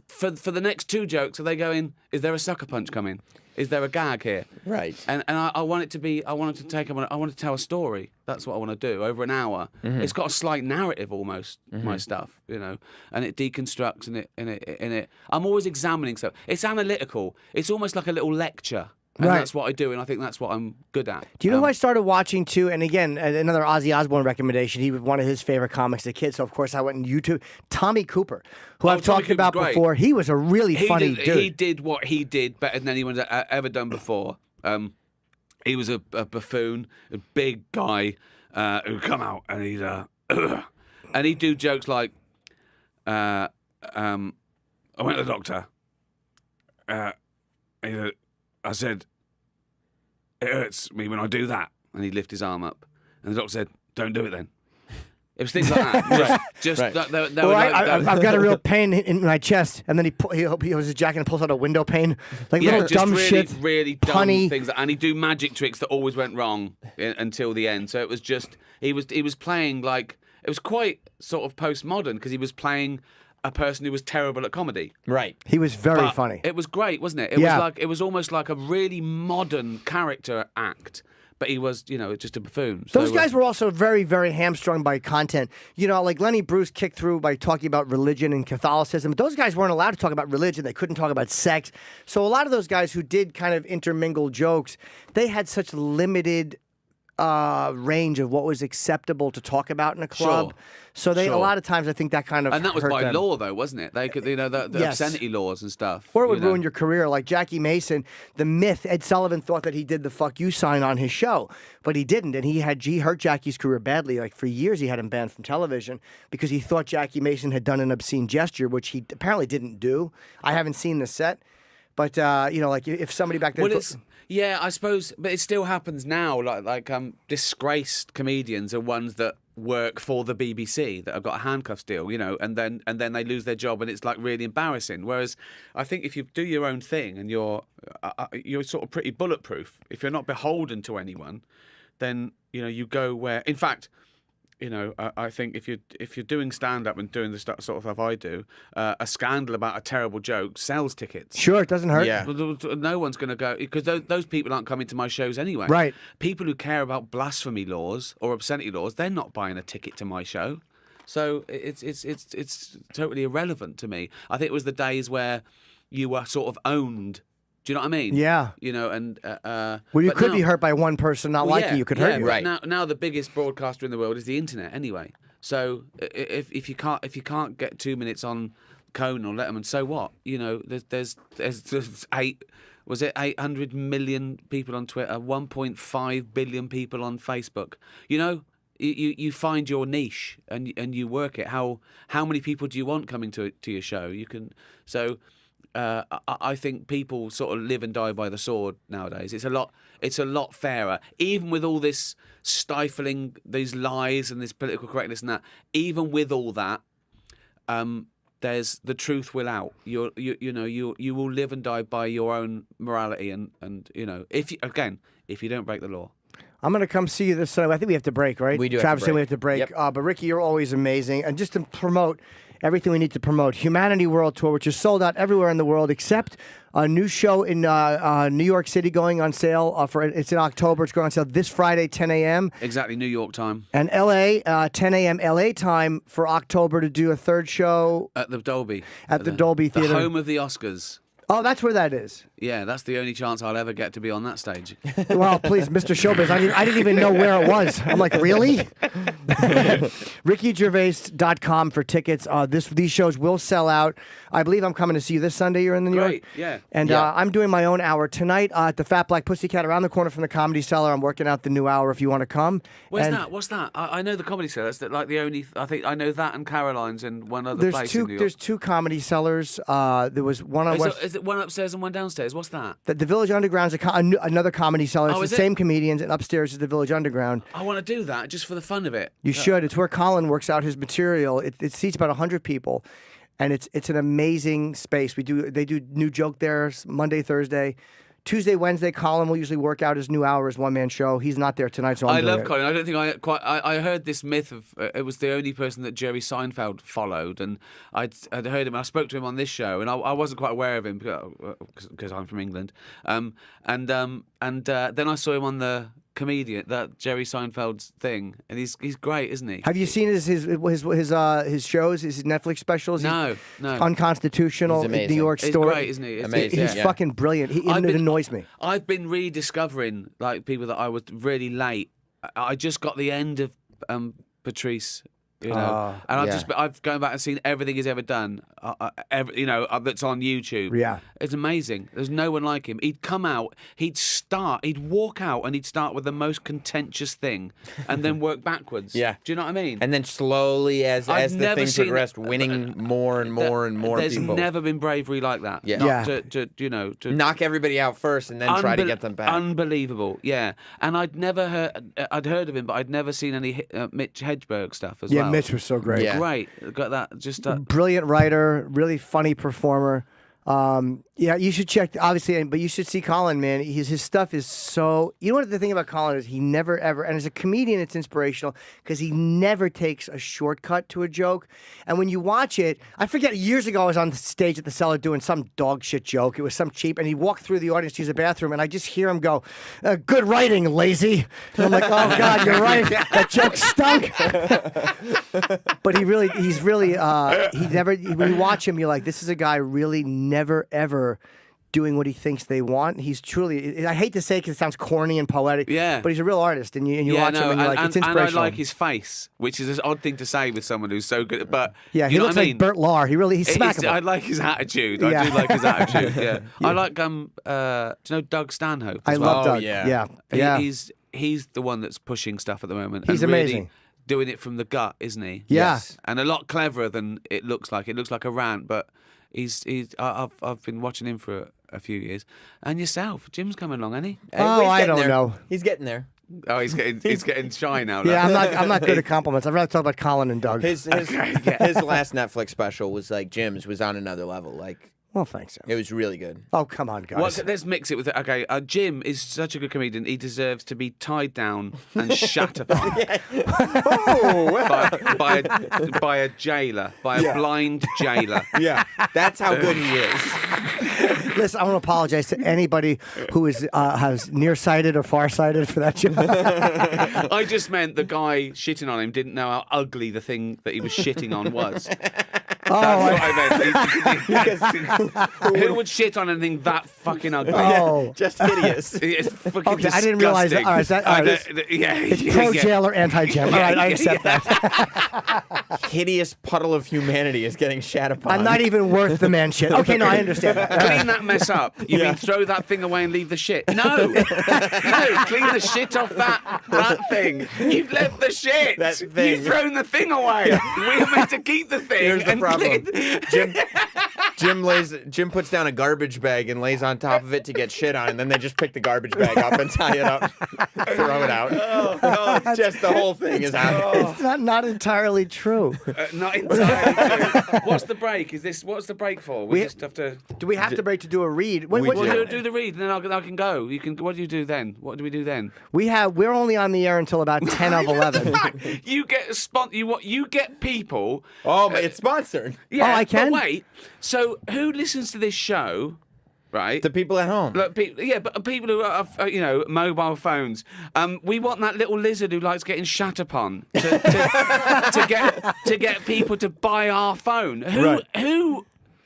for the next two jokes, are they going, is there a sucker punch coming? Is there a gag here? Right. And I want it to be, I want to tell a story. That's what I want to do over an hour. Mm-hmm. It's got a slight narrative almost, my stuff, you know, and it deconstructs and it. I'm always examining stuff. It's analytical. It's almost like a little lecture. And that's what I do, and I think that's what I'm good at. Do you know who I started watching too? And again, another Ozzy Osbourne recommendation. He was one of his favorite comics as a kid, so of course I went on YouTube. Tommy Cooper, who I've talked about before. He was a really funny dude. He did what he did better than anyone's ever done before. He was a buffoon, a big guy who'd come out and he'd and he'd do jokes like, I went to the doctor. I said, it hurts me when I do that. And he'd lift his arm up. And the doctor said, don't do it then. It was things like that. I've got a real pain in my chest. And then he opens his jacket and pulls out a window pane. Like little dumb shit. Really dumb things. And he'd do magic tricks that always went wrong until the end. So it was just, he was playing like, it was quite sort of postmodern because he was playing a person who was terrible at comedy. Right. He was very funny. It was great, wasn't it? It was almost like a really modern character act. But he was, you know, just a buffoon. Those guys were also very, very hamstrung by content. You know, like Lenny Bruce kicked through by talking about religion and Catholicism. Those guys weren't allowed to talk about religion. They couldn't talk about sex. So a lot of those guys who did kind of intermingle jokes, they had such limited range of what was acceptable to talk about in a club. So a lot of times I think that kind of and that was hurt by them. law though, wasn't it? They could, you know, the obscenity laws and stuff. Or it would ruin your career. Like Jackie Mason, the myth, Ed Sullivan thought that he did the fuck you sign on his show, but he didn't. And he hurt Jackie's career badly. Like for years he had him banned from television because he thought Jackie Mason had done an obscene gesture, which he apparently didn't do. I haven't seen the set. But, you know, like if somebody back then... Yeah, I suppose, but it still happens now. Like disgraced comedians are ones that work for the BBC that have got a handcuffs deal, you know, and then they lose their job, and it's like really embarrassing. Whereas I think if you do your own thing and you're sort of pretty bulletproof, if you're not beholden to anyone, then you know you go where. In fact, you know, I think if you're doing stand-up and doing the sort of stuff I do, a scandal about a terrible joke sells tickets. Sure, it doesn't hurt. Yeah. No one's going to go, because those people aren't coming to my shows anyway. Right. People who care about blasphemy laws or obscenity laws, they're not buying a ticket to my show. So it's totally irrelevant to me. I think it was the days where you were sort of owned. Do you know what I mean? Yeah. You know, and well, you could be hurt by one person not liking you. Could hurt you. Right. Now the biggest broadcaster in the world is the internet anyway. So if you can't get 2 minutes on Conan or Letterman, so what? You know, there's 800 million people on Twitter, 1.5 billion people on Facebook. You know, you find your niche and you work it. How many people do you want coming to your show? You can I think people sort of live and die by the sword nowadays. It's a lot fairer, even with all this stifling, these lies and this political correctness and that. Even with all that, there's the truth will out. You will live and die by your own morality, and you know if you don't break the law. I'm going to come see you this Sunday. I think we have to break, right? We do. Travis, have to break. we have to break. Yep. But Ricky, you're always amazing. And just to promote, everything we need to promote. Humanity World Tour, which is sold out everywhere in the world except a new show in New York City going on sale. It's in October. It's going on sale this Friday, 10 a.m. Exactly, New York time. And L.A., 10 a.m. L.A. time for October to do a third show. At the Dolby. At the Dolby Theater. The home of the Oscars. Oh, that's where that is. Yeah, that's the only chance I'll ever get to be on that stage. Well, please, Mr. Showbiz, I didn't even know where it was. I'm like, really? RickyGervais.com for tickets. These shows will sell out. I believe I'm coming to see you this Sunday. You're in the New York? Great, yeah. And I'm doing my own hour tonight at the Fat Black Pussycat around the corner from the Comedy Cellar. I'm working out the new hour if you want to come. Where's that? What's that? I know the Comedy Cellar. That's like the only. I think I know that and Caroline's and one other place in New York. There's two Comedy Cellars. There was one on West. Is it one upstairs and one downstairs? What's that? The Village Underground's another Comedy Cellar. It's is the it? same comedians, and upstairs is the Village Underground. I want to do that just for the fun of it. You should. It's where Colin works out his material. It seats about 100 people, and it's an amazing space. They do new joke there Monday, Thursday. Tuesday, Wednesday, Colin will usually work out his new hour, his one-man show. He's not there tonight, so I love Colin. I don't think I heard this myth of it was the only person that Jerry Seinfeld followed, and I'd heard him. I spoke to him on this show, and I wasn't quite aware of him because I'm from England. And then I saw him on the comedian, that Jerry Seinfeld's thing, and he's great, isn't he? Have you seen his shows, his Netflix specials? No. Unconstitutional, He's amazing. New York He's Story. great, isn't he? Amazing. He's fucking brilliant. It annoys me. I've been rediscovering like people that I was really late. I just got the end of Patrice. You know, and I've gone back and seen everything he's ever done. That's on YouTube. Yeah, it's amazing. There's no one like him. He'd come out, he'd walk out, and he'd start with the most contentious thing, and then work backwards. Yeah, do you know what I mean? And then slowly, as the thing progressed, winning more and more and more There's people. never been bravery like that. Yeah, to knock everybody out first and then try to get them back. Unbelievable. Yeah, and I'd heard of him, but I'd never seen any Mitch Hedberg stuff as well. Yeah, Mitch was so great. Yeah. Great. Got that. Just brilliant writer, really funny performer. Yeah, you should check, obviously, but you should see Colin, man. His stuff is so... You know what the thing about Colin is? He never, ever... And as a comedian, it's inspirational because he never takes a shortcut to a joke. And when you watch it... I forget, years ago, I was on stage at the Cellar doing some dog shit joke. It was some cheap... And he walked through the audience to use the bathroom, and I just hear him go, good writing, lazy. And I'm like, oh, God, you're right. That joke stunk. But he's really... when you watch him, you're like, this is a guy really never, ever doing what he thinks they want. He's truly, I hate to say it because it sounds corny and poetic, but he's a real artist, and you watch him and you're like, it's inspirational. And I like his face, which is an odd thing to say with someone who's so good, but yeah, he looks like Bert Lahr. He's smackable. I like his attitude. I do like his attitude, yeah. I like, do you know Doug Stanhope as well? I love Doug, yeah. He's the one that's pushing stuff at the moment. He's and amazing. Really doing it from the gut, isn't he? Yeah. Yes. And a lot cleverer than it looks like. It looks like a rant, but I've been watching him for a few years. And yourself, Jim's coming along, ain't he? I don't know. He's getting there. Oh, he's getting shy now. Yeah, I'm not good at compliments. I'd rather talk about Colin and Doug. His last Netflix special was like Jim's was on another level. Like, well, thanks. It was really good. Oh, come on, guys. Let's mix it with it. Okay, Jim is such a good comedian. He deserves to be tied down and shat upon by a jailer, by a blind jailer. Yeah, that's how good he is. Listen, I want to apologize to anybody who has nearsighted or farsighted for that joke. I just meant the guy shitting on him didn't know how ugly the thing that he was shitting on was. That's what I meant. Who would shit on anything that fucking ugly? Oh, just hideous. It's fucking disgusting. I didn't realize that. All right, it's pro-jail or anti-jail. All right, I accept that. Hideous puddle of humanity is getting shat upon. I'm not even worth the man shit. Okay, no, I understand that. Clean that mess up. You mean throw that thing away and leave the shit? No. No, clean the shit off that thing. You've left the shit. That thing. You've thrown the thing away. We're meant to keep the thing. Here's the problem. Jim puts down a garbage bag and lays on top of it to get shit on, and then they just pick the garbage bag up and tie it up, throw it out. It's just the whole thing is out. It's not entirely true. Not entirely true. What's the break? What's the break for? We just have to. Do we have to break to do a read? We'll do the read, and then I can go. You can. What do you do then? What do we do then? We're only on the air until about 10 of 11. You get you get people. Oh, it's sponsored. part. Yeah, I can? But wait, so who listens to this show, right? The people at home. Look, but people who are, mobile phones. We want that little lizard who likes getting shat upon to get people to buy our phone.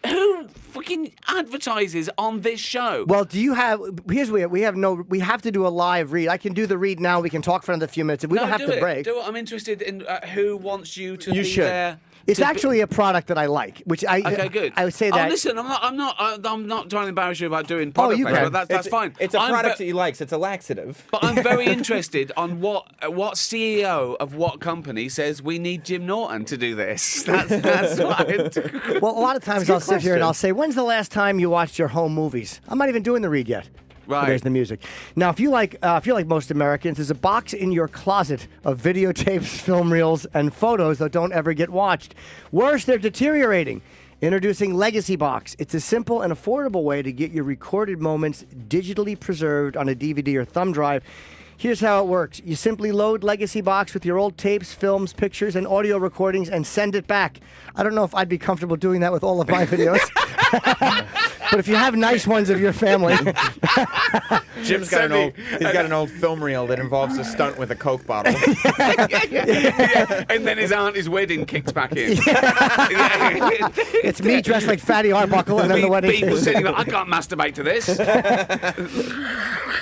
Who fucking advertises on this show? Well, do you have? Here's we have no. We have to do a live read. I can do the read now. We can talk for another few minutes. We don't have to break. Do it. I'm interested in who wants you to be should. there. It's actually a product that I like, which Okay, good. I would say that. Oh, listen, I'm not trying to embarrass you about doing product you placement. can. That's fine. It's a product that he likes. It's a laxative. But I'm very interested on what CEO of what company says we need Jim Norton to do this. That's what. Well, a lot of times I'll sit here and I'll say, "When's the last time you watched your home movies?" I'm not even doing the read yet. Right. There's the music. Now, if you like most Americans, there's a box in your closet of videotapes, film reels, and photos that don't ever get watched. Worse, they're deteriorating. Introducing Legacy Box. It's a simple and affordable way to get your recorded moments digitally preserved on a DVD or thumb drive. Here's how it works. You simply load Legacy Box with your old tapes, films, pictures, and audio recordings and send it back. I don't know if I'd be comfortable doing that with all of my videos. But if you have nice ones of your family. Jim's got an old film reel that involves a stunt with a Coke bottle. And then his auntie's wedding kicks back in. It's me dressed like Fatty Arbuckle and then the wedding. People sitting like, I can't masturbate to this.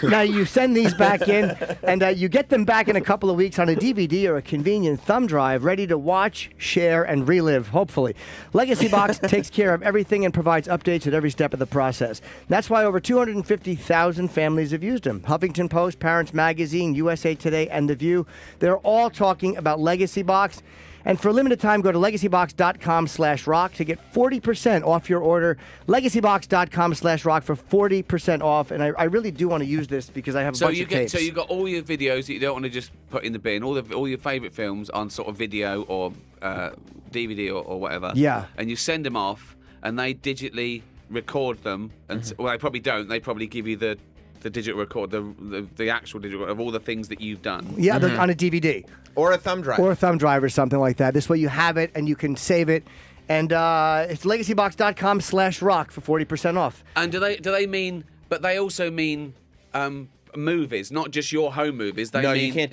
Now you send these back in, and you get them back in a couple of weeks on a DVD or a convenient thumb drive, ready to watch, share, and relive, hopefully. Legacy Box takes care of everything and provides updates at every step of the process. That's why over 250,000 families have used them. Huffington Post, Parents Magazine, USA Today, and The View, they're all talking about Legacy Box. And for a limited time, go to legacybox.com/rock to get 40% off your order. Legacybox.com/rock for 40% off. And I really do want to use this because I have a bunch of tapes. So you got all your videos that you don't want to just put in the bin, all your favourite films on sort of video or DVD or whatever. Yeah. And you send them off, and they digitally record them. And well, they probably don't. They probably give you the digital record, the actual digital of all the things that you've done. Yeah, on a DVD. Or a thumb drive. Or a thumb drive or something like that. This way you have it and you can save it. And it's legacybox.com/rock for 40% off. And do they mean? But they also mean movies, not just your home movies. They no, mean, you can't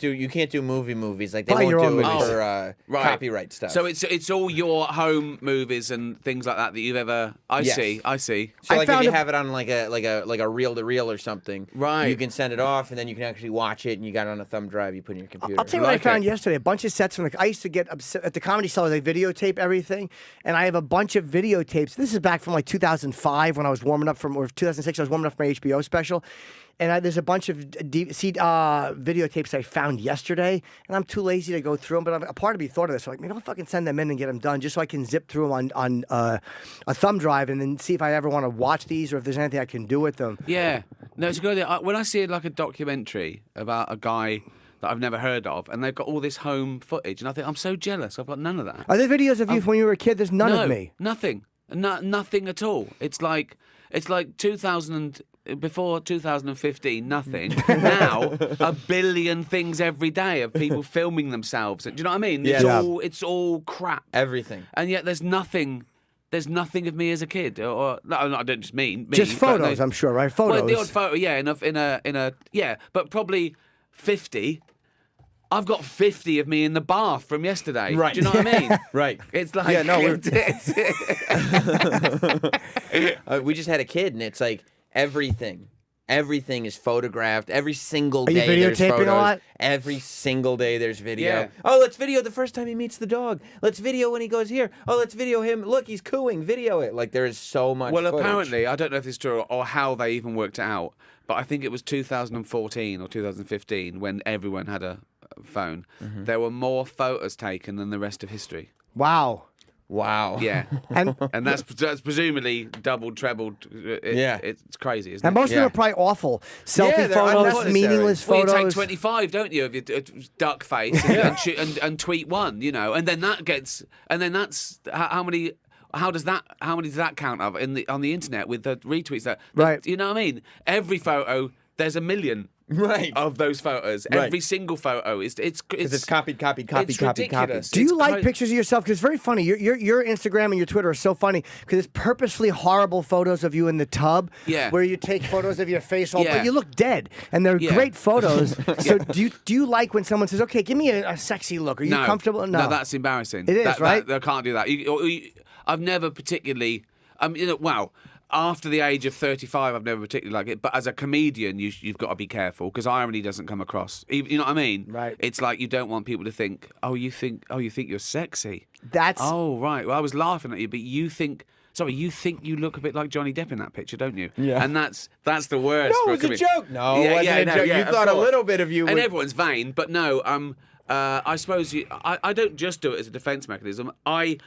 do movies like they Buy won't your own do it movies. for Right. copyright stuff. So it's all your home movies and things like that you've ever. I Yes. see. So like if found you a- have it on like a reel to reel or something, Right. You can send it off and then you can actually watch it and you got it on a thumb drive. You put it in your computer. I'll tell you what I Like found it. yesterday. A bunch of sets from I used to get upset at the Comedy Cellar. They videotape everything, and I have a bunch of videotapes. This is back from like 2005 when I was warming up or 2006. I was warming up for my HBO special, and there's a bunch of videotapes I found yesterday, and I'm too lazy to go through them. But a part of me thought of this, like, maybe I'll fucking send them in and get them done, just so I can zip through them on a thumb drive, and then see if I ever want to watch these or if there's anything I can do with them. Yeah. No, it's a good idea. When I see like a documentary about a guy that I've never heard of, and they've got all this home footage, and I think I'm so jealous. I've got none of that. Are there videos of you from when you were a kid? There's none no, of me. Nothing. Nothing at all. It's like 2000 before 2015, nothing. Now, a billion things every day of people filming themselves. Do you know what I mean? Yeah. It's all crap. Everything. And yet there's nothing. There's nothing of me as a kid, or no, I don't just mean me. Just but photos, I'm sure, right? Photos. Well, the odd photo, yeah, in a yeah, but probably 50. I've got 50 of me in the bath from yesterday. Right. Do you know what I mean? Right. It's like Yeah, no, we just had a kid, and it's like everything is photographed. Every single Are you day there's videotaping a photos. lot? Every single day there's video. Yeah. Oh, let's video the first time he meets the dog. Let's video when he goes here. Oh, let's video him. Look, he's cooing. Video it. Like there is so much. Well, footage. apparently, I don't know if this is true or how they even worked it out, but I think it was 2014 or 2015 when everyone had a phone. Mm-hmm. There were more photos taken than the rest of history. Wow. Wow. Yeah, And and that's presumably doubled, trebled. Yeah. It's crazy, isn't And it? most of them are probably awful. Selfie they're photos, unnecessary. meaningless Well, you photos. take 25, don't you, of your duck face and tweet one, you know, and then that's how many. How does that count up on the internet with the retweets? Right. You know what I mean? Every photo, there's a million Right. of those photos. Right. Every single photo is it's copied. It's ridiculous. Do you It's- like pictures of yourself? Because it's very funny. Your Instagram and your Twitter are so funny because it's purposefully horrible photos of you in the tub. Yeah. Where you take photos of your face, all, Yeah. but you look dead, and they're Yeah. great photos. So do you like when someone says, "Okay, give me a sexy look"? Are you comfortable? No, that's embarrassing. It is, right? I can't do that. I've never particularly. Wow. After the age of 35, I've never particularly liked it. But as a comedian, you've got to be careful because irony doesn't come across. You know what I mean? Right. It's like you don't want people to think, you think you're sexy. That's Oh, right. Well, I was laughing at you, but you think. Sorry, you think you look a bit like Johnny Depp in that picture, don't you? Yeah. And that's the worst. No, for it was a comedian. joke. No, it wasn't a joke. You of thought a course. little bit of you And would- everyone's vain, but no. I suppose I don't just do it as a defence mechanism.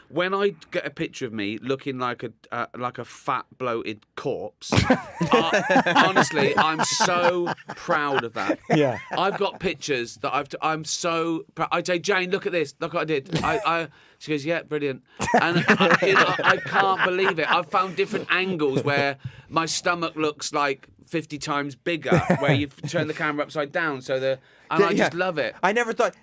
When I get a picture of me looking like a fat bloated corpse, honestly, I'm so proud of that. Yeah. I've got pictures that I'm so proud. I say, Jane, look at this. Look what I did. She goes, yeah, brilliant. And I can't believe it. I've found different angles where my stomach looks like 50 times bigger, where you turn the camera upside down, I just love it. I never thought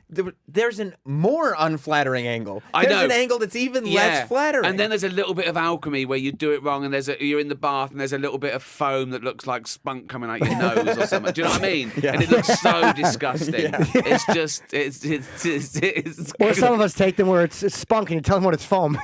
there's a more unflattering angle. I There's know. an angle that's even less flattering. And then there's a little bit of alchemy where you do it wrong, and you're in the bath, and there's a little bit of foam that looks like spunk coming out your nose or something. Do you know what I mean? Yeah. And it looks so disgusting. It's just it's Or some of us take them where it's spunk and you tell them what it's foam.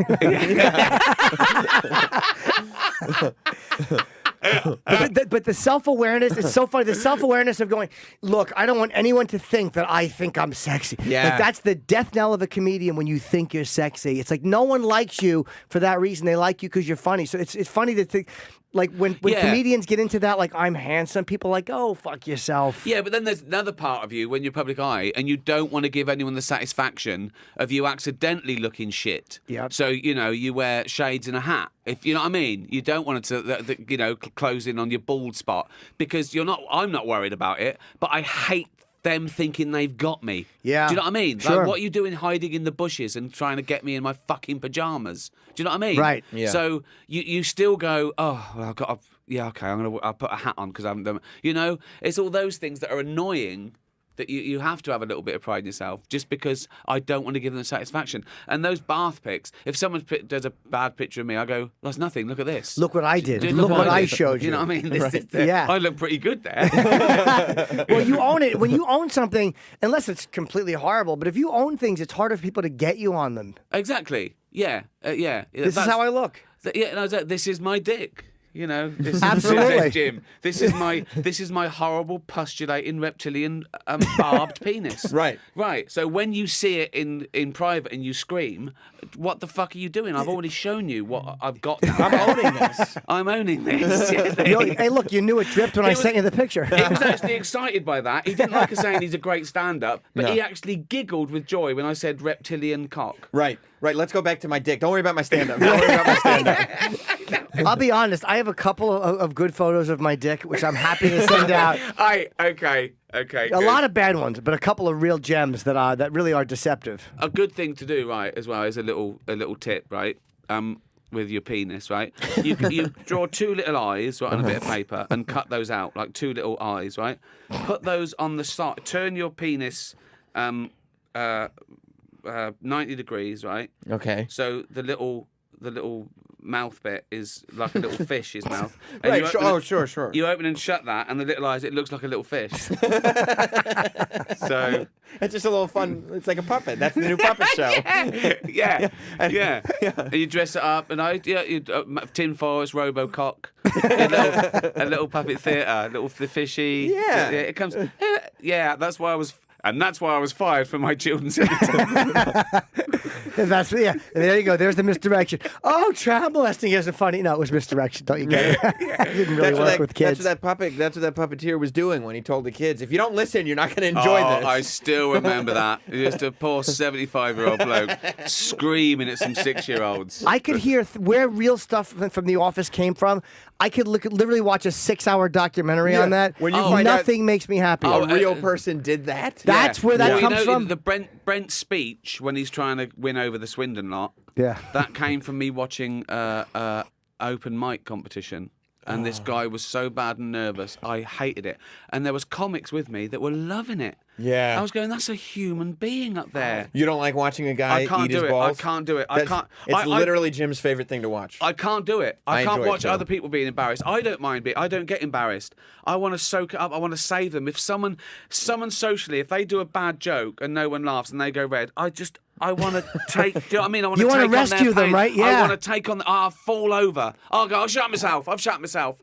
But the self-awareness, it's so funny. The self-awareness of going, look, I don't want anyone to think that I think I'm sexy. Yeah. Like that's the death knell of a comedian when you think you're sexy. It's like no one likes you for that reason. They like you because you're funny. So it's funny to think, like when Yeah. comedians get into that, like I'm handsome, people are like, oh, fuck yourself. Yeah, but then there's another part of you when you're public eye and you don't want to give anyone the satisfaction of you accidentally looking shit. Yep. So, you wear shades and a hat. If you know what I mean, you don't want it to, close in on your bald spot because I'm not worried about it, but I hate them thinking they've got me. Yeah. Do you know what I mean? Sure. Like, what are you doing hiding in the bushes and trying to get me in my fucking pajamas? Do you know what I mean? Right. Yeah. So you still go, oh, well, I've got to, yeah, okay, I'll put a hat on because I haven't done it. It's all those things that are annoying that you have to have a little bit of pride in yourself just because I don't want to give them satisfaction. And those bath pics, if someone does a bad picture of me, I go, that's nothing, look at this. Look what I did. Dude, Look what I did. showed you. You know what I mean? Yeah. I look pretty good there. Well, you own it. When you own something, unless it's completely horrible, but if you own things, it's harder for people to get you on them. Exactly. Yeah. Yeah. This is how I look. This is my dick. This Absolutely. Is Jim. This is my horrible postulating reptilian barbed penis. Right. Right. So when you see it in private and you scream, what the fuck are you doing? I've already shown you what I've got now. I'm owning this. I'm owning this. Hey, look, you knew it dripped when I was- sent you the picture. He was actually excited by that. He didn't like us saying he's a great stand-up, but No. he actually giggled with joy when I said reptilian cock. Right. Let's go back to my dick. Don't worry about my stand-up. Don't worry about my stand-up. I'll be honest. I have a couple of good photos of my dick, which I'm happy to send out. Okay. A lot of bad ones, but a couple of real gems that really are deceptive. A good thing to do, right, as well, is a little tip, right? With your penis, right? You draw two little eyes, right, on a bit of paper and cut those out, like two little eyes, right? Put those on the side. Turn your penis 90 degrees, right? Okay. So the little mouth bit is like a little fish's mouth. And Right. you Sure. open Oh, it- sure. Sure. You open and shut that, and the little eyes, it looks like a little fish. So It's just a little fun. It's like a puppet. That's the new puppet show. yeah. And you dress it up, and tin foil, it's RoboCock, a little puppet theatre, the fishy. Yeah. It comes. Yeah, that's why I was fired from my children's editor. There you go. There's the misdirection. Oh, child molesting isn't funny. No, it was misdirection. Don't you get it? You didn't really work with kids. That's what that puppeteer was doing when he told the kids, if you don't listen, you're not going to enjoy this. I still remember that. Just a poor 75-year-old bloke screaming at some 6-year-olds. I could hear where real stuff from The Office came from. I could literally watch a 6-hour documentary on that. When you find out nothing makes me happy. a real person did that? That's where that comes from. The Brent speech when he's trying to win over the Swindon lot. Yeah. That came from me watching open mic competition. and this guy was so bad and nervous. I hated it. And there was comics with me that were loving it. Yeah. I was going, that's a human being up there. You don't like watching a guy eat his balls? I can't do it. It's literally Jim's favorite thing to watch. I can't do it. I can't enjoy it watch too. other people being embarrassed. I don't mind I don't get embarrassed. I want to soak it up. I want to save them. If someone socially, if they do a bad joke and no one laughs and they go red, I want to take. Do you know what I mean? I want You to wanna take on rescue their them, pain. right? I Yeah. want to take on. I'll fall over. I'll go. I've shot myself.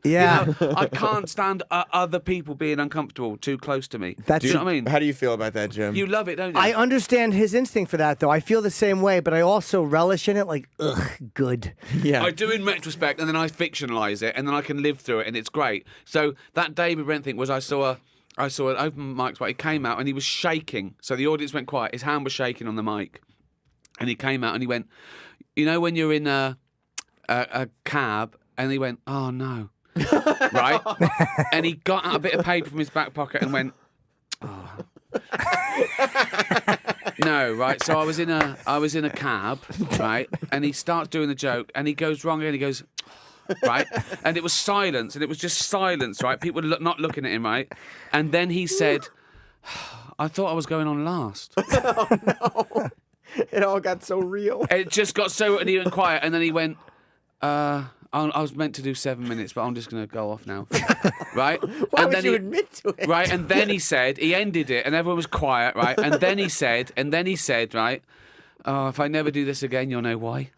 Yeah. You know, I can't stand other people being uncomfortable too close to me. That's- Do you know what I mean? How do you feel about that, Jim? You love it, don't you? I understand his instinct for that, though. I feel the same way, but I also relish in it. Like, ugh, good. yeah. I do in retrospect, and then I fictionalise it, and then I can live through it, and it's great. So that David Brent thing was I saw an open mic spot. He came out and he was shaking, so the audience went quiet. His hand was shaking on the mic, and he came out and he went, you know, when you're in a cab, and he went, oh no, right, and he got out a bit of paper from his back pocket and went, oh. No, right. So I was in a cab, right, and he starts doing the joke, and he goes wrong, and he goes, right, and it was silence, and it was just silence, right. People were not looking at him, right, and then he said, "I thought I was going on last." Oh no! It all got so real. It just got so, and he went quiet, and then he went, I was meant to do 7 minutes, but I'm just going to go off now. Right? Why would you admit to it? Right, and then he ended it, and everyone was quiet, right? And then he said, right, oh, if I never do this again, you'll know why.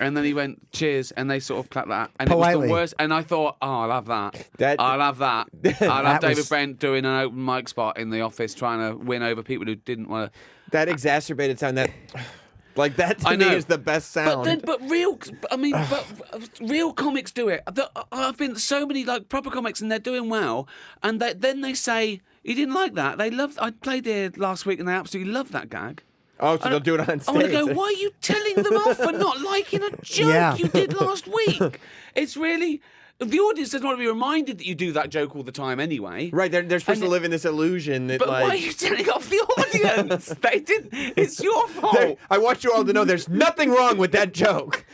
And then he went, cheers, and they sort of clapped that. And it was Politely. the worst, and I thought, oh, I'll have that. I'll have that. I'll have David was- Brent doing an open mic spot in the office trying to win over people who didn't want to. That exacerbated sound. That, like that to I me know. is the best sound. But real comics do it. I've been to so many like proper comics, and they're doing well, and then they say you didn't like that. They loved. I played there last week, and they absolutely loved that gag. Oh, so they'll do it on stage. I want to go, why are you telling them off for not liking a joke Yeah. you did last week? It's really. The audience doesn't want to be reminded that you do that joke all the time anyway. Right, they're supposed to live in this illusion that, But like, why are you telling off the audience? They didn't. It's your fault. I want you all to know there's nothing wrong with that joke.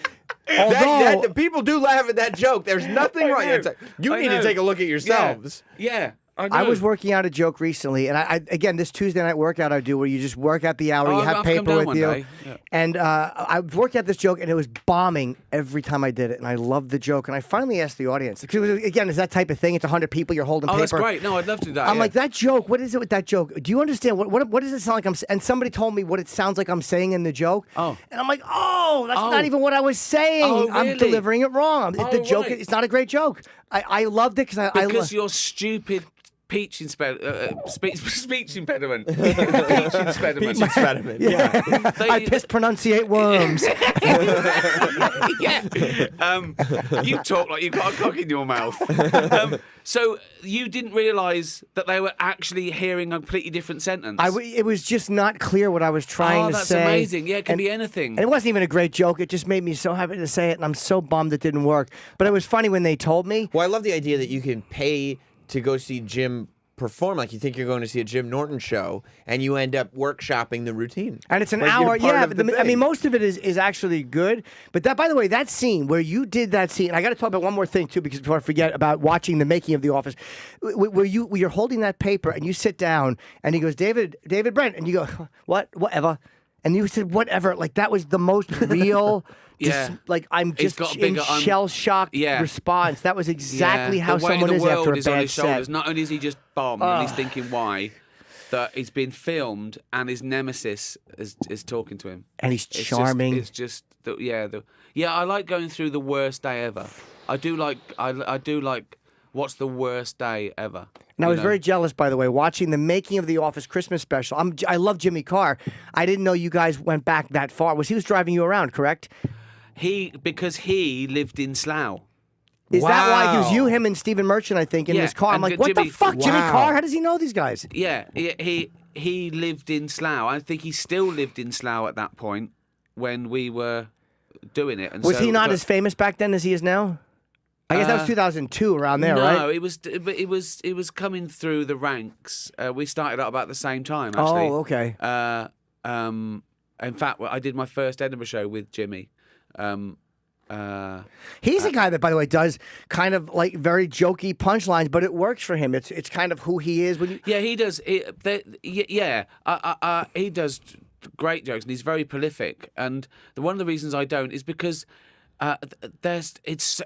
Although- People do laugh at that joke. There's nothing wrong. know. It's like, you I need know. to take a look at yourselves. Yeah. I was working out a joke recently, and I again this Tuesday night workout I do where you just work out the hour, Oh, you I'll have have to come paper down with one you, day. Yeah. and I worked out this joke, and it was bombing every time I did it, and I loved the joke, and I finally asked the audience because again it's that type of thing. It's 100 people, you're holding Oh, paper. that's great. No, I'd love to do that. I'm yeah. like, that joke, what is it with that joke? Do you understand? What does it sound like and somebody told me what it sounds like I'm saying in the joke. Oh. And I'm like, oh, that's Oh. not even what I was saying. Oh, I'm really? delivering it wrong. Oh, the joke, right. it's not a great joke. I loved it Because you're stupid. Speech impediment. Speech impediment. Speech impediment. Yeah. I mispronunciate worms. Yeah. You talk like you've got a cock in your mouth. So you didn't realise that they were actually hearing a completely different sentence. It was just not clear what I was trying to that's say. amazing. Yeah, it can And- be anything. And it wasn't even a great joke. It just made me so happy to say it, and I'm so bummed it didn't work. But it was funny when they told me. Well, I love the idea that you can pay to go see Jim perform. Like you think you're going to see a Jim Norton show, and you end up workshopping the routine. And it's an Like, you're hour. part Yeah, of but the I mean, thing. most of it is actually good. But that, by the way, that scene where you did that scene, and I got to talk about one more thing too, because before I forget about watching the making of The Office, where you're holding that paper and you sit down, and he goes, David Brent, and you go, whatever, and you said whatever, like that was the most real. Yeah. Like I'm He's just got a in bigger shell shocked Yeah. response. That was exactly Yeah. how the weight someone of is the world after a is on bad his shoulders. set. Not only is he just bombed and he's thinking why, that he's been filmed and his nemesis is talking to him. And he's It's just- charming. It's just I like going through the worst day ever. I do like what's the worst day ever. And I you was know? very jealous, by the way, watching the making of The Office Christmas special. I love Jimmy Carr. I didn't know you guys went back that far. He was driving you around, correct? Because he lived in Slough. Is that why? It was Wow. you, him, and Stephen Merchant, I think, in Yeah, his car. I'm and like, what the Jimmy- fuck, Jimmy Wow. Carr? How does he know these guys? Yeah, he lived in Slough. I think he still lived in Slough at that point when we were doing it. And Was so, he not but- as famous back then as he is now? I guess that was 2002, around there, no, right? it was coming through the ranks. We started out about the same time, actually. Oh, okay. In fact, I did my first Edinburgh show with Jimmy, He's a guy that, by the way, does kind of like very jokey punchlines, but it works for him. It's kind of who he is. Yeah, he does. He does great jokes, and he's very prolific. And one of the reasons I don't is because it's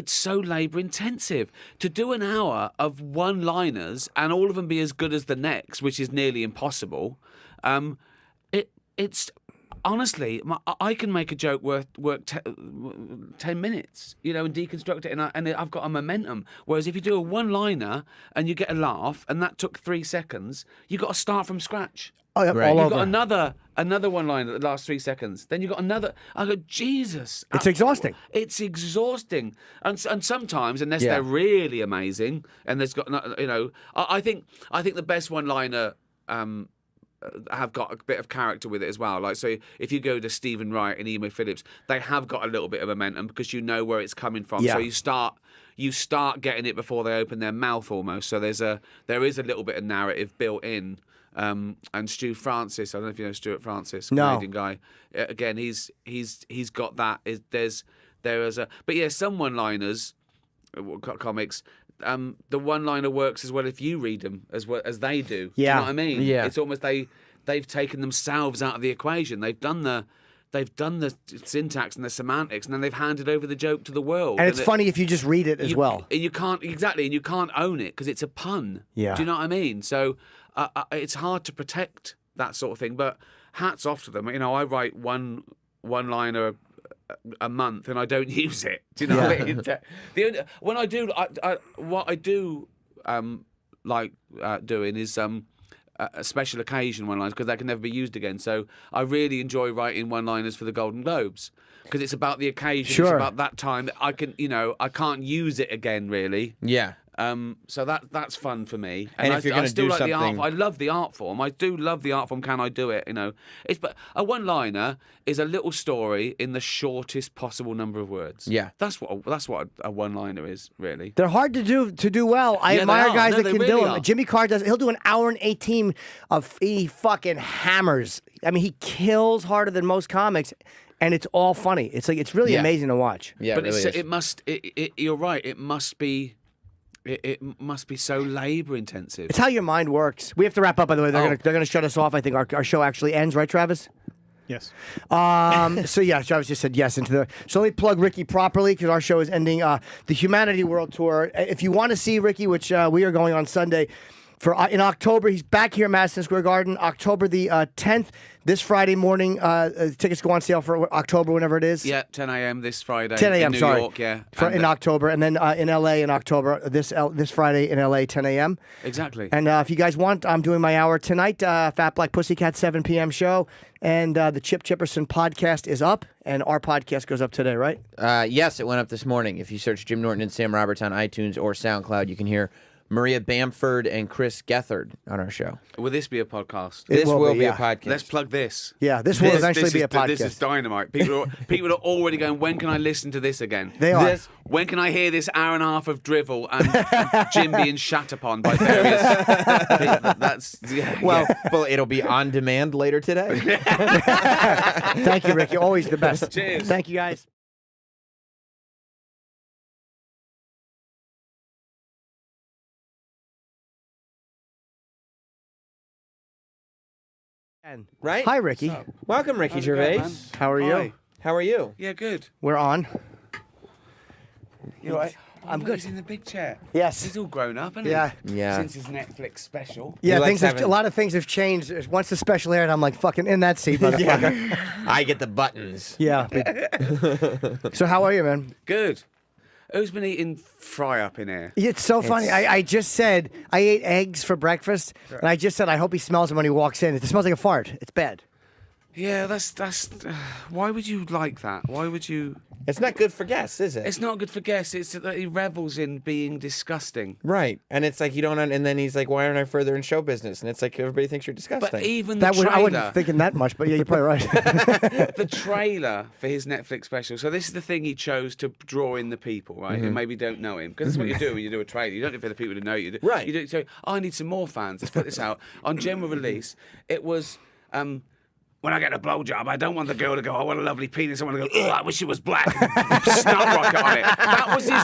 so labour intensive to do an hour of one-liners and all of them be as good as the next, which is nearly impossible. It's honestly, I can make a joke work 10 minutes, and deconstruct it, and I've got a momentum. Whereas if you do a one-liner and you get a laugh, and that took 3 seconds, you've got to start from scratch. Oh, yeah, Right. all You've over. got another one-liner that lasts 3 seconds. Then you've got another. I go, Jesus. It's exhausting. It's exhausting. And sometimes, unless Yeah. they're really amazing, and there's got, I think the best one-liner have got a bit of character with it as well. Like, so if you go to Stephen Wright and Emo Phillips, they have got a little bit of momentum because you know where it's coming from. Yeah. So you start getting it before they open their mouth almost. So there is a little bit of narrative built in. And Stu Francis, I don't know if you know Stuart Francis, Canadian guy. Again, he's got that. But yeah, some one-liners, comics. The one-liner works as well if you read them as well as they do. Yeah. Do you know what I mean? Yeah. It's almost they've taken themselves out of the equation. They've done the syntax and the semantics, and then they've handed over the joke to the world. And it's funny if you just read it as well. And you can't own it because it's a pun. Yeah. Do you know what I mean? So it's hard to protect that sort of thing. But hats off to them. I write one-liner a month and I don't use it. Do you know what I mean? When I do, what I do like doing is a special occasion one-liners because they can never be used again. So I really enjoy writing one-liners for the Golden Globes because it's about the occasion. Sure. It's about that time that I can't use it again really. Yeah. So that's fun for me. And if you're going to do like something, I love the art form. I do love the art form. Can I do it? But a one-liner is a little story in the shortest possible number of words. Yeah. That's what a one-liner is really. They're hard to do well. I Yeah, they admire are. guys No, that they can really do them. are. Jimmy Carr does. He'll do an hour and 18 of he fucking hammers. I mean, he kills harder than most comics, and it's all funny. It's really Yeah. amazing to watch. Yeah, But it really is. it must. You're right. It must be. It must be so labour intensive. It's how your mind works. We have to wrap up, by the way. They're gonna shut us off. I think our show actually ends, right, Travis? Yes. So yeah, Travis just said yes so let me plug Ricky properly because our show is ending. The Humanity World Tour. If you want to see Ricky, which we are going on Sunday, in October, he's back here at Madison Square Garden, October the 10th. This Friday morning, tickets go on sale for October, whenever it is. Yeah, 10 a.m. this Friday. 10 a.m. in New sorry. York, yeah. In October, and then in LA in October. This Friday in LA, 10 a.m. Exactly. And if you guys want, I'm doing my hour tonight. Fat Black Pussycat 7 p.m. show, and the Chip Chipperson podcast is up, and our podcast goes up today, right? Yes, it went up this morning. If you search Jim Norton and Sam Roberts on iTunes or SoundCloud, you can hear Maria Bamford and Chris Gethard on our show. Will this be a podcast? It This will be yeah. a podcast. Let's plug this. Yeah, this will eventually This be is- a podcast. This is dynamite. People are already going, when can I listen to this again? They are. When can I hear this hour and a half of drivel and Jim being shat upon by various people? That's, yeah. Well, it'll be on demand later today. Thank you, Ricky. Always the best. Cheers. Thank you, guys. Right? Hi, Ricky. Welcome, Ricky How's it Gervais. going, man? How are you? Hi. How are you? Yeah, good. We're on. You right? I'm good. He's in the big chair. Yes. He's all grown up, isn't Yeah. he? Yeah. Since his Netflix special. Yeah, likes a having- lot of things have changed. Once the special aired, I'm like fucking in that seat, motherfucker. I get the buttons. Yeah. So how are you, man? Good. Who's been eating fry up in here? It's so funny. I just said I ate eggs for breakfast, and I just said I hope he smells them when he walks in. It smells like a fart. It's bad. Yeah, that's. Why would you like that? Why would you? It's not good for guests, is it? It's not good for guests. It's that he revels in being disgusting. Right. And it's like you don't, and then he's like, why aren't I further in show business? And it's like everybody thinks you're disgusting. But even That the would I trailer, wasn't thinking that much, but yeah, you're probably right. the trailer for his Netflix special. So this is the thing he chose to draw in the people, right? Who maybe don't know him, because that's what you do when you do a trailer. You don't do it for the people who know you. Right. You do it so. I need some more fans. Let's put this out on general release. It was. when I get a blowjob, I don't want the girl to go, "Oh, what a lovely penis." I want to go, "Oh, I wish it was black." Snot rocket on it.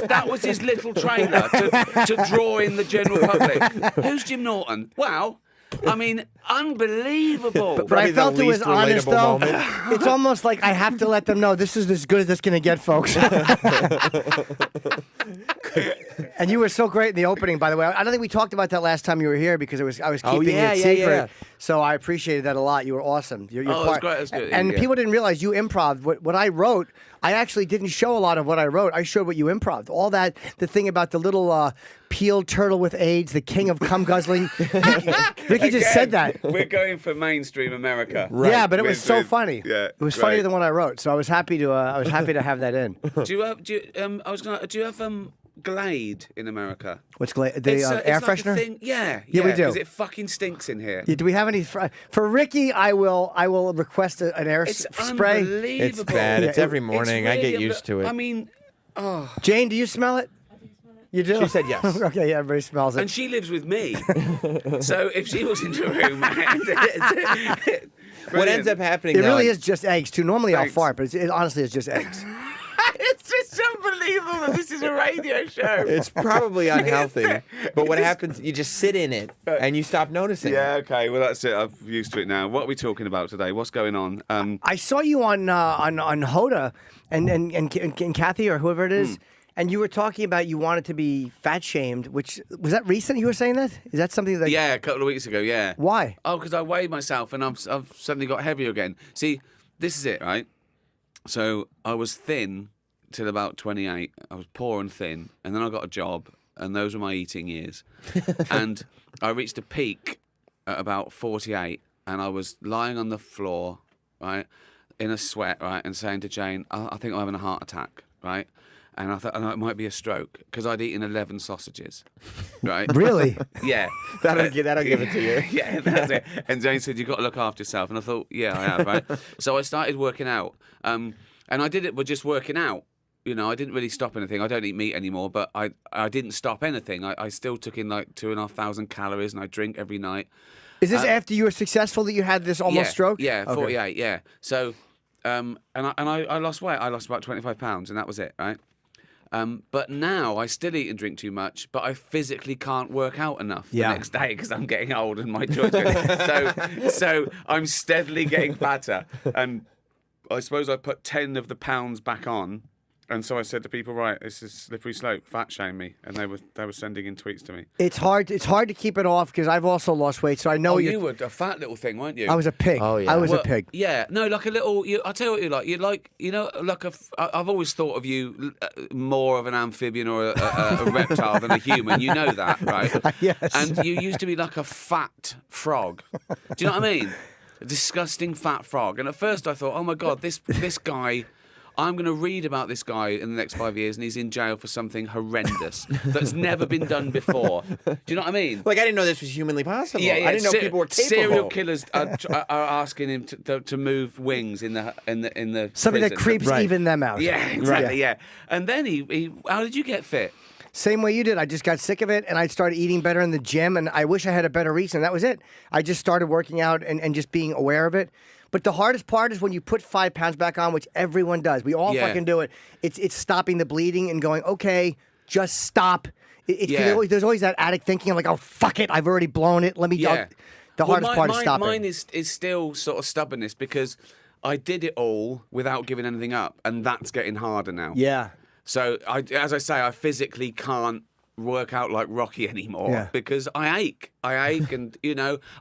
That was his little trailer to draw in the general public. Who's Jim Norton? Wow. I mean, unbelievable. But I felt it was honest, though. moment. It's almost like I have to let them know this is as good as it's going to get, folks. And you were so great in the opening, by the way. I don't think we talked about that last time you were here because I was keeping it secret. Yeah. So I appreciated that a lot. You were awesome. You're it was great. It was good. And Yeah. people didn't realize you improv. What I wrote, I actually didn't show a lot of what I wrote. I showed what you improv. All that, the thing about the little peeled turtle with AIDS, the king of cum guzzling. Ricky just said that. We're going for mainstream America. Right. Yeah, but it was so funny. Yeah, it was great. funnier than what I wrote. So I was happy to have that in. Do you have Glade in America? What's the It's air like freshener? a thing. Yeah, Yeah, we do. Because it fucking stinks in here. Yeah, do we have any for Ricky? I will request an air It's spray. unbelievable. It's bad. It's every It's morning. I really get used to it. I mean, oh. Jane, do you smell it? You do? She said yes. Okay, yeah, everybody smells it. And she lives with me. So if she was in the room, What ends up happening? It though, really is just eggs too. Normally I'll Thanks. fart, but it honestly is just eggs. It's just unbelievable that this is a radio show. It's probably unhealthy. But what happens? You just sit in it and you stop noticing. Yeah, okay. Well, that's it. I'm used to it now. What are we talking about today? What's going on? I saw you on Hoda and Kathy or whoever it is, and you were talking about you wanted to be fat shamed. Which was that recent? You were saying that? Is that something that? Yeah, a couple of weeks ago. Yeah. Why? Oh, because I weighed myself and I've suddenly got heavier again. See, this is it, right? So I was thin till about 28. I was poor and thin, and then I got a job, and those were my eating years. And I reached a peak at about 48, and I was lying on the floor, right, in a sweat, right, and saying to Jane, I think I'm having a heart attack, right? And I thought, it might be a stroke, because I'd eaten 11 sausages, right? Really? Yeah. That'll give it to you. Yeah, that's it. And Jane said, "You've got to look after yourself." And I thought, yeah, I have, right? So I started working out. And I did it with just working out. You know, I didn't really stop anything. I don't eat meat anymore, but I didn't stop anything. I still took in like 2,500 calories, and I drink every night. Is this after you were successful that you had this almost stroke? Yeah, Okay. 48, yeah. So, and I lost weight. I lost about 25 pounds, and that was it, right? But now I still eat and drink too much, but I physically can't work out enough the next day because I'm getting old and my joints so I'm steadily getting fatter. And I suppose I put 10 of the pounds back on. And so I said to people, right, this is slippery slope, fat shame me. And they were sending in tweets to me. It's hard to keep it off because I've also lost weight, so I know you were a fat little thing, weren't you? I was a pig. Oh, yeah. I was a Well, pig. Yeah, no, like a little. I'll tell you what you're like. You're like, you know, like I've always thought of you more of an amphibian or a reptile than a human. You know that, right? Yes. And you used to be like a fat frog. Do you know what I mean? A disgusting fat frog. And at first I thought, oh my God, this guy. I'm going to read about this guy in the next 5 years, and he's in jail for something horrendous that's never been done before. Do you know what I mean? Like, I didn't know this was humanly possible. Yeah, I didn't know people were capable. Serial killers are asking him to move wings in the Something that prison. creeps Right. even them out. Yeah, exactly. Right. Yeah, and then he. How did you get fit? Same way you did. I just got sick of it, and I started eating better in the gym, and I wish I had a better reason. That was it. I just started working out and just being aware of it. But the hardest part is when you put 5 pounds back on, which everyone does. We all fucking do it. It's stopping the bleeding and going, okay, just stop. There's always that addict thinking, like, oh, fuck it, I've already blown it. Let me go. The hardest part is stopping. Mine is still sort of stubbornness because I did it all without giving anything up, and that's getting harder now. Yeah. So, as I say, I physically can't work out like Rocky anymore because I ache, and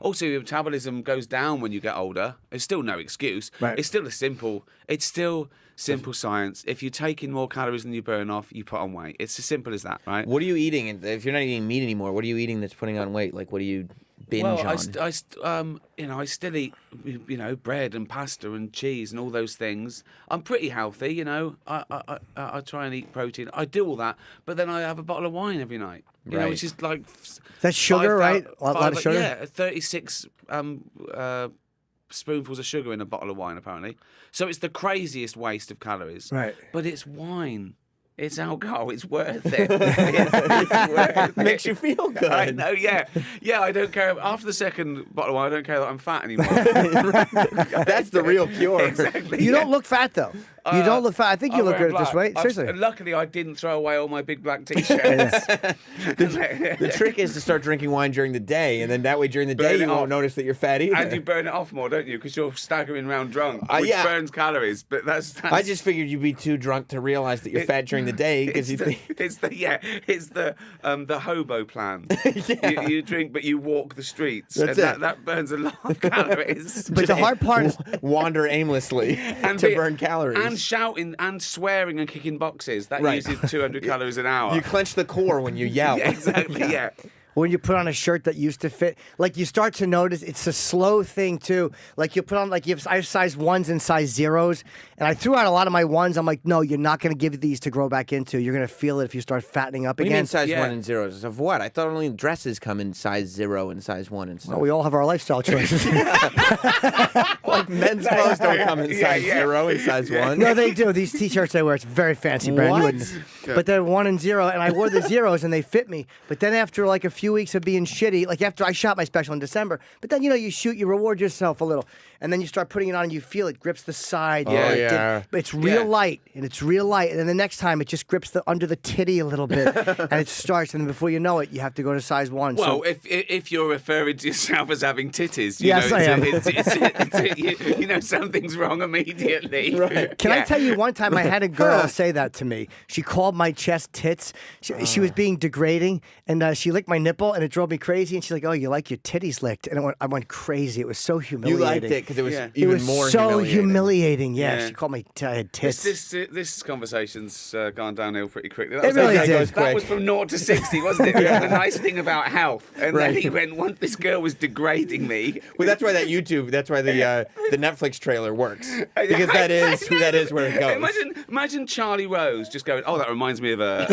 also your metabolism goes down when you get older. It's still no excuse. Right. It's still simple science. If you take in more calories than you burn off, you put on weight. It's as simple as that, right? What are you eating? If you're not eating meat anymore, what are you eating that's putting on weight? Like, what do you binge on? I still eat, bread and pasta and cheese and all those things. I'm pretty healthy, I try and eat protein. I do all that, but then I have a bottle of wine every night, Right. which is like That's sugar, right? A lot of sugar? Yeah, 36 spoonfuls of sugar in a bottle of wine, apparently. So it's the craziest waste of calories. Right. But it's wine. it's alcohol. It's worth it. It's worth it. Makes you feel good. I know, yeah. I don't care. After the second bottle of wine, I don't care that I'm fat anymore. That's the real cure. Exactly. You don't look fat though. You don't look fat. I think you look good at this weight. Seriously. Luckily, I didn't throw away all my big black t-shirts. The trick is to start drinking wine during the day, and then that way during the day you won't notice that you're fat either. And you burn it off more, don't you? Because you're staggering around drunk, which burns calories. But that's I just figured you'd be too drunk to realize that you're fat during the day because it's the hobo plan. You drink, but you walk the streets. That's and it. That burns a lot of calories. But the hard part is wander aimlessly to burn calories. And shouting and swearing and kicking boxes. That Right. uses 200 calories an hour. You clench the core when you yell. Yeah, exactly, yeah. when you put on a shirt that used to fit, like you start to notice it's a slow thing too. Like you put on, like I have size 1s and size 0s, and I threw out a lot of my 1s. I'm like, no, you're not going to give these to grow back into. You're going to feel it if you start fattening up What do you again. mean size Yeah. 1 and 0s? Of what? I thought only dresses come in size 0 and size 1 and stuff. Well, we all have our lifestyle choices. Like men's clothes don't come in size 0 and size 1. No, they do. These T-shirts I wear, it's a very fancy brand. You What? wouldn't. But they're 1 and 0, and I wore the 0s, and they fit me. But then after like a few weeks of being shitty, like after I shot my special in December, but then you shoot, you reward yourself a little, and then you start putting it on, and you feel it grips the side. Oh, like, yeah. but it's real light, and it's real light, and then the next time it just grips the under the titty a little bit, and it starts, and then before you know it, you have to go to size 1. Well, So, if you're referring to yourself as having titties, Yes, I am. You know something's wrong immediately. Right. can I tell you one time I had a girl say that to me? She called my chest tits. She was being degrading, and she licked my nipple, and it drove me crazy. And she's like, "Oh, you like your titties licked?" And I went crazy. It was so You humiliating. liked it because it was Yeah. even It was more so humiliating. Yeah, Yeah. she called me tits. This conversation's gone downhill pretty quickly. It really did. That Quick. was from 0 to 60, wasn't it? We had a nice thing about health, and Right. then he went. Once this girl was degrading me. Well, that's why the Netflix trailer works because that is where it goes. Imagine Charlie Rose just going, "Oh, that reminds me of a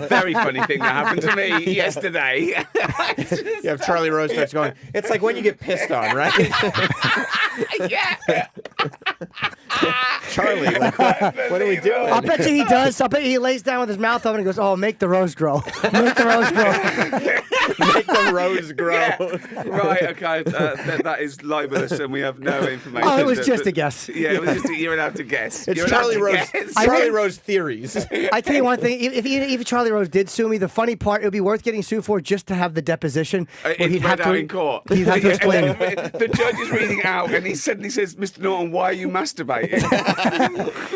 very funny thing that happened to me yesterday." You have Charlie Rose starts going. It's like when you get pissed on, right? Yeah. Charlie, like, what are we doing? I'll bet you he does. I'll bet you he lays down with his mouth open and goes, "Oh, make the rose grow. Make the rose grow." Make the rose grow. Yeah. Right, okay. That is libelous, and we have no information. Oh, it was just a guess. Yeah, it was just you're allowed to guess. It's You're allowed Charlie to Rose. guess. Charlie Rose theories. I tell you one thing: if Charlie Rose did sue me, the funny part, it would be worth getting sued for just to have the deposition. Where In court. He'd have to explain. The judge is reading it out, and he suddenly says, "Mr. Norton, why are you masturbating?"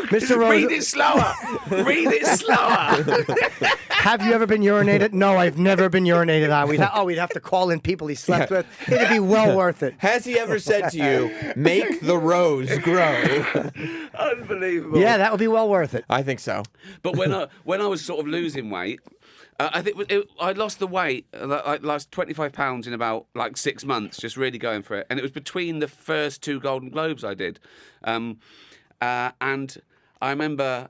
Mr. Rose, Read it slower. Read it slower. have you ever been urinated? No, I've never been urinated on. We'd have to call in people he slept with. It'd be well worth it. Has he ever said to you, "Make the rose grow"? Unbelievable. Yeah, that would be well worth it. I think so. But when I was sort of losing weight, I think I lost the weight. I lost 25 pounds in about like 6 months, just really going for it. And it was between the first 2 Golden Globes I did, and I remember.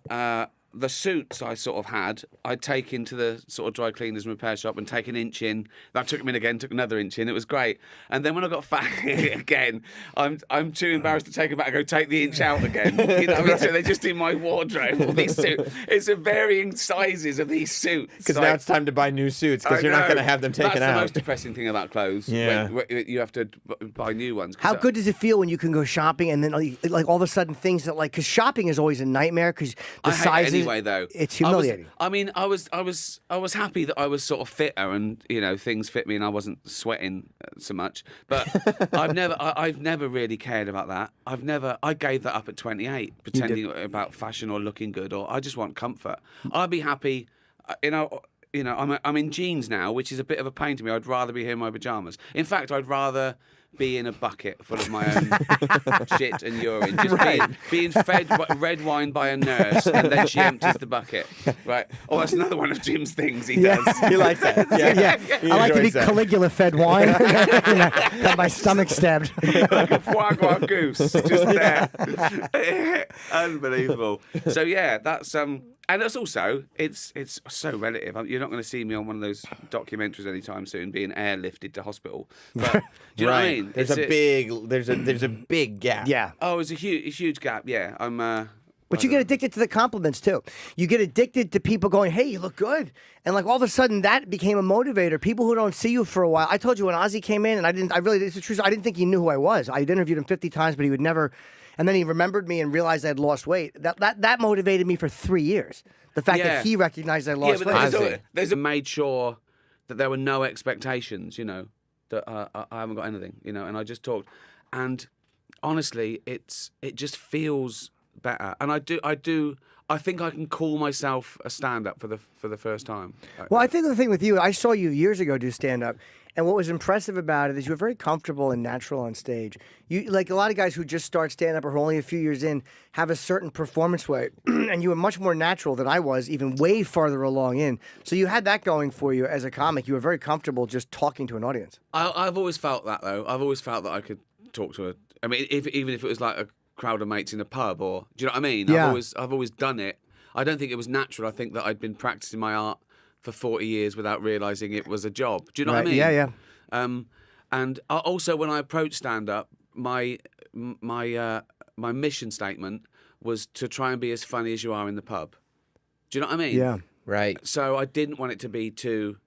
The suits I sort of had, I'd take into the sort of dry cleaners and repair shop and take an inch in. That took them in again, took another inch in. It was great. And then when I got fat again, I'm too embarrassed to take them back and go take the inch out again. You know what I mean? So they're just in my wardrobe. All these suits. It's a varying sizes of these suits. Because now it's time to buy new suits because you're not going to have them taken That's out. the most depressing thing about clothes. Yeah. When you have to buy new ones. How good does it feel when you can go shopping and then like all of a sudden things that because shopping is always a nightmare because the I hate it sizes. anyway, though. It's humiliating. I was happy that I was sort of fitter and things fit me and I wasn't sweating so much. But I've never really cared about that. I gave that up at 28, pretending about fashion or looking good, or I just want comfort. I'd be happy, I'm in jeans now, which is a bit of a pain to me. I'd rather be here in my pajamas. In fact, I'd rather be in a bucket full of my own shit and urine, just being fed red wine by a nurse, and then she empties the bucket. Right? Oh, that's another one of Jim's things he does. He likes that. Yeah. He I like to be enjoys that. Caligula-fed wine. Got my stomach stabbed. Like a foie gras goose, just there. Unbelievable. So yeah, that's and it's also it's so relative. You're not going to see me on one of those documentaries anytime soon, being airlifted to hospital. But do you know what I mean? There's a big gap. Yeah. Oh, it's a huge gap. Yeah, I'm But you get addicted to the compliments too. You get addicted to people going, "Hey, you look good," and like all of a sudden that became a motivator. People who don't see you for a while. I told you when Ozzy came in, and it's the truth. I didn't think he knew who I was. I'd interviewed him 50 times, but he would never. And then he remembered me and realized I'd lost weight. That motivated me for 3 years. The fact that he recognized I lost weight. There's made sure that there were no expectations. You know, that I haven't got anything. You know, and I just talked, and honestly, it just feels better, and I think I can call myself a stand-up for the first time. Well, I think the thing with you, I saw you years ago do stand-up, and what was impressive about it is you were very comfortable and natural on stage. You, like a lot of guys who just start stand-up or who are only a few years in, have a certain performance way, and you were much more natural than I was, even way farther along in. So you had that going for you as a comic. You were very comfortable just talking to an audience. I've always felt that, though. I've always felt that I could talk to I mean, even if it was like a crowd of mates in a pub, or do you know what I mean? Yeah. I've always done it. I don't think it was natural. I think that I'd been practicing my art for 40 years without realizing it was a job. Do you know what I mean? Yeah. And also when I approached stand-up, my mission statement was to try and be as funny as you are in the pub. Do you know what I mean? Yeah. Right. So I didn't want it to be too,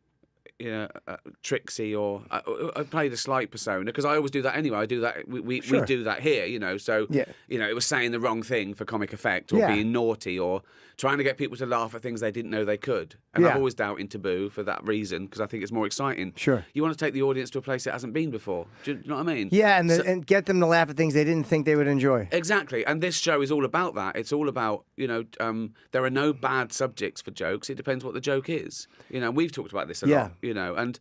tricksy, or I played a slight persona, because I always do that anyway. I do that. We do that here, So it was saying the wrong thing for comic effect, or being naughty, or trying to get people to laugh at things they didn't know they could. And I've always doubted taboo for that reason, because I think it's more exciting. Sure. You want to take the audience to a place it hasn't been before. Do you know what I mean? Yeah, and get them to laugh at things they didn't think they would enjoy. Exactly. And this show is all about that. It's all about, there are no bad subjects for jokes. It depends what the joke is. We've talked about this a lot, and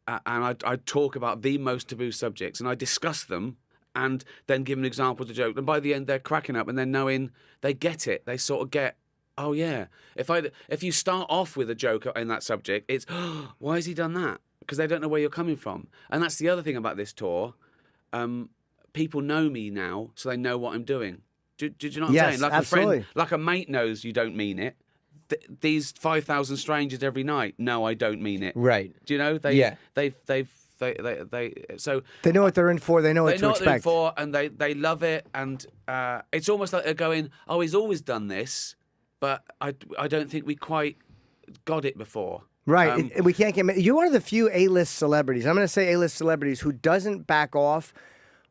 I talk about the most taboo subjects, and I discuss them, and then give an example to joke. And by the end, they're cracking up, and they're knowing they get it. They sort of get, oh yeah. If you start off with a joke in that subject, it's, oh, why has he done that? Because they don't know where you're coming from. And that's the other thing about this tour. People know me now, so they know what I'm doing. Do you know what I'm saying? Like absolutely. A friend, like a mate knows you don't mean it. These 5,000 strangers every night know I don't mean it. Right. Do you know? So they know what they're in for. They know what to what they're in expect. for, and they love it. And it's almost like they're going, "Oh, he's always done this," but I don't think we quite got it before. Right. We can't get. You're one of the few A-list celebrities. I'm going to say A-list celebrities who doesn't back off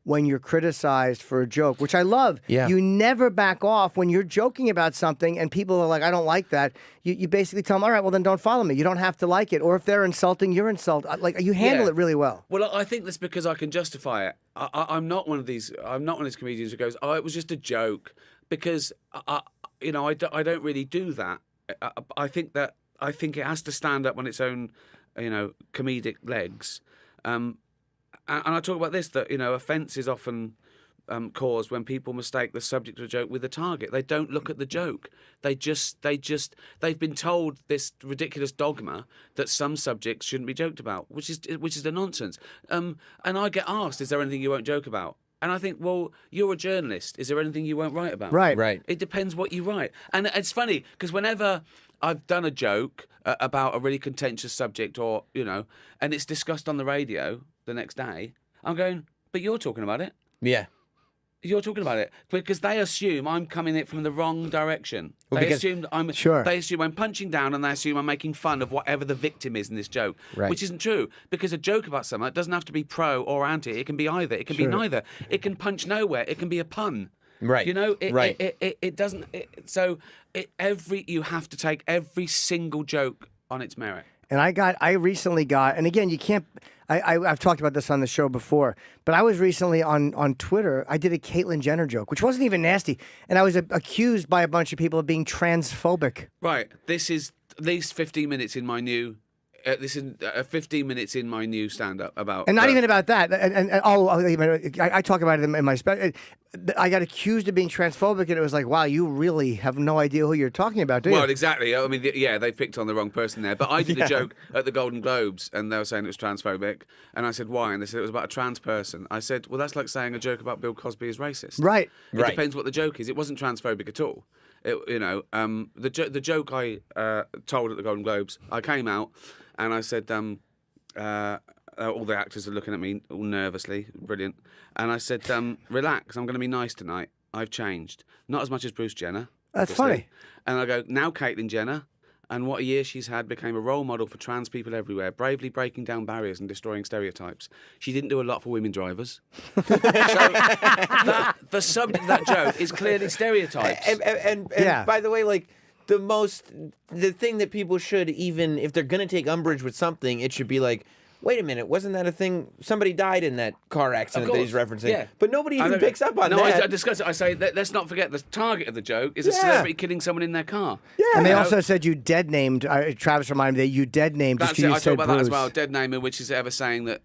when you're criticized for a joke, which I love. Yeah. You never back off when you're joking about something and people are like, I don't like that. You basically tell them, all right, well, then don't follow me. You don't have to like it. Or if they're insulting, you're insulted. Like, you handle it really well. Well, I think that's because I can justify it. I'm not one of these comedians who goes, oh, it was just a joke. Because, I don't really do that. I think it has to stand up on its own, comedic legs. And I talk about this, that, offence is often caused when people mistake the subject of a joke with the target. They don't look at the joke. They've been told this ridiculous dogma that some subjects shouldn't be joked about, which is the nonsense. And I get asked, is there anything you won't joke about? And I think, well, you're a journalist. Is there anything you won't write about? Right. It depends what you write. And it's funny, because whenever I've done a joke about a really contentious subject, or, and it's discussed on the radio the next day, I'm going, but you're talking about it. Yeah. You're talking about it because they assume I'm coming it from the wrong direction. Well, They because- assume I'm. Sure. They assume I'm punching down, and they assume I'm making fun of whatever the victim is in this joke, Right. which isn't true. Because a joke about something, it doesn't have to be pro or anti. It can be either. It can be neither. It can punch nowhere. It can be a pun. Right. Right. It doesn't. You have to take every single joke on its merit. And I recently got, and again, you can't, I've talked about this on the show before, but I was recently on Twitter, I did a Caitlyn Jenner joke, which wasn't even nasty, and I was accused by a bunch of people of being transphobic. Right. This is at least 15 minutes in my new. This is 15 minutes in my new stand-up about, And not even about that. I talk about it in my special. I got accused of being transphobic, and it was like, wow, you really have no idea who you're talking about, do you? Well, exactly. I mean, yeah, they picked on the wrong person there. But I did a joke at the Golden Globes, and they were saying it was transphobic. And I said, why? And they said it was about a trans person. I said, well, that's like saying a joke about Bill Cosby is racist. Right. It depends what the joke is. It wasn't transphobic at all. The joke I told at the Golden Globes, I came out and I said, all the actors are looking at me all nervously, brilliant. And I said, relax, I'm going to be nice tonight. I've changed. Not as much as Bruce Jenner. That's obviously. funny. And I go, now Caitlyn Jenner, and what a year she's had, became a role model for trans people everywhere, bravely breaking down barriers and destroying stereotypes. She didn't do a lot for women drivers. So the subject of that joke is clearly stereotypes. And Yeah. by the way, like the thing that people should, even if they're gonna take umbrage with something, it should be like, wait a minute, wasn't that a thing? Somebody died in that car accident that he's referencing. Yeah. But nobody I even don't- picks up on no, that. I discuss it. I say, let's not forget the target of the joke is a Yeah. celebrity killing someone in their car. Yeah. And they You know? also said you dead named. Travis reminded me that you dead named. That's just it. 'cause you I said talk about that as Bruce. well. Dead name, which is ever saying that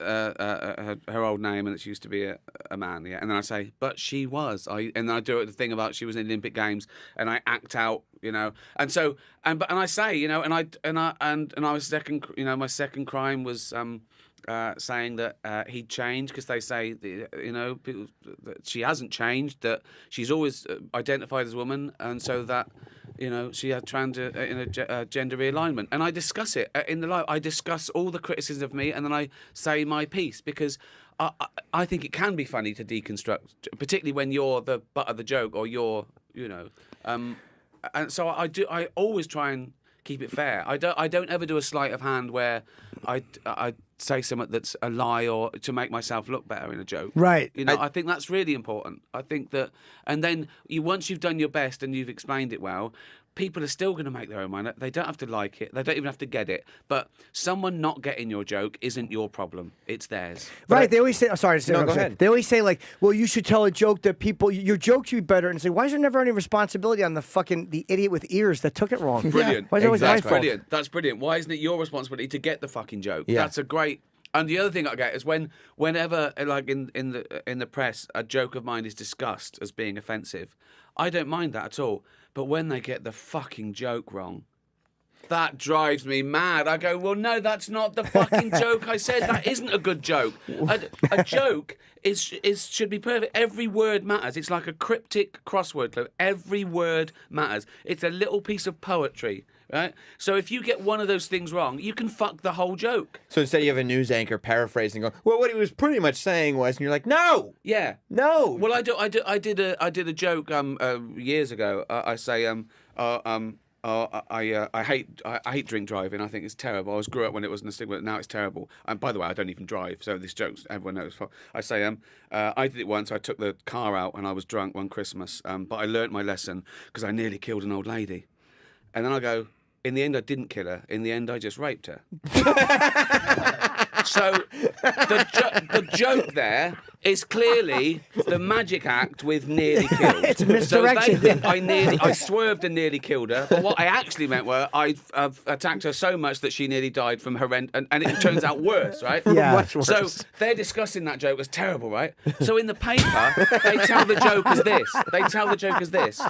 her old name and that she used to be a man. Yeah, and then I say, but she was. And then I do the thing about she was in the Olympic Games, and I act out, and so and I say, and I was second. My second crime was saying that he'd changed because they say, people, that she hasn't changed, that she's always identified as a woman, and so that. She had gender realignment, and I discuss it in the live. I discuss all the criticisms of me, and then I say my piece because I think it can be funny to deconstruct, particularly when you're the butt of the joke or you're, and so I do. I always try and keep it fair. I don't ever do a sleight of hand where I say something that's a lie or to make myself look better in a joke. Right. I think that's really important. I think that, and then once you've done your best and you've explained it well, people are still going to make their own mind. They don't have to like it. They don't even have to get it. But someone not getting your joke isn't your problem. It's theirs. Right, they always say. Oh, sorry, No, go ahead. They always say like, "Well, you should tell a joke that your joke should be better." And say, "Why is there never any responsibility on the idiot with ears that took it wrong?" Brilliant. Why is it always my That's fault? brilliant. That's brilliant. Why isn't it your responsibility to get the fucking joke? Yeah. That's a great. And the other thing I get is whenever, like in the press, a joke of mine is discussed as being offensive, I don't mind that at all. But when they get the fucking joke wrong, that drives me mad. I go, well, no, that's not the fucking joke I said. That isn't a good joke. A joke should be perfect. Every word matters. It's like a cryptic crossword clue. Every word matters. It's a little piece of poetry, right? So if you get one of those things wrong, you can fuck the whole joke. So instead you have a news anchor paraphrasing, going, well, what he was pretty much saying was, and you're like, no, Yeah. no. Well, I did a joke years ago. I say I hate drink driving. I think it's terrible. I grew up when it wasn't a stigma. Now it's terrible. And by the way, I don't even drive. So this joke's everyone knows. I say I did it once. I took the car out and I was drunk one Christmas. But I learnt my lesson because I nearly killed an old lady. And then I go, in the end, I didn't kill her. In the end, I just raped her. So the joke there is clearly the magic act with nearly killed. It's misdirection. So they think I swerved and nearly killed her. But what I actually meant were I attacked her so much that she nearly died from horrendous, and it turns out worse, right? Yeah. Much worse. So they're discussing that joke as terrible, right? So in the paper, they tell the joke as this. They tell the joke as this.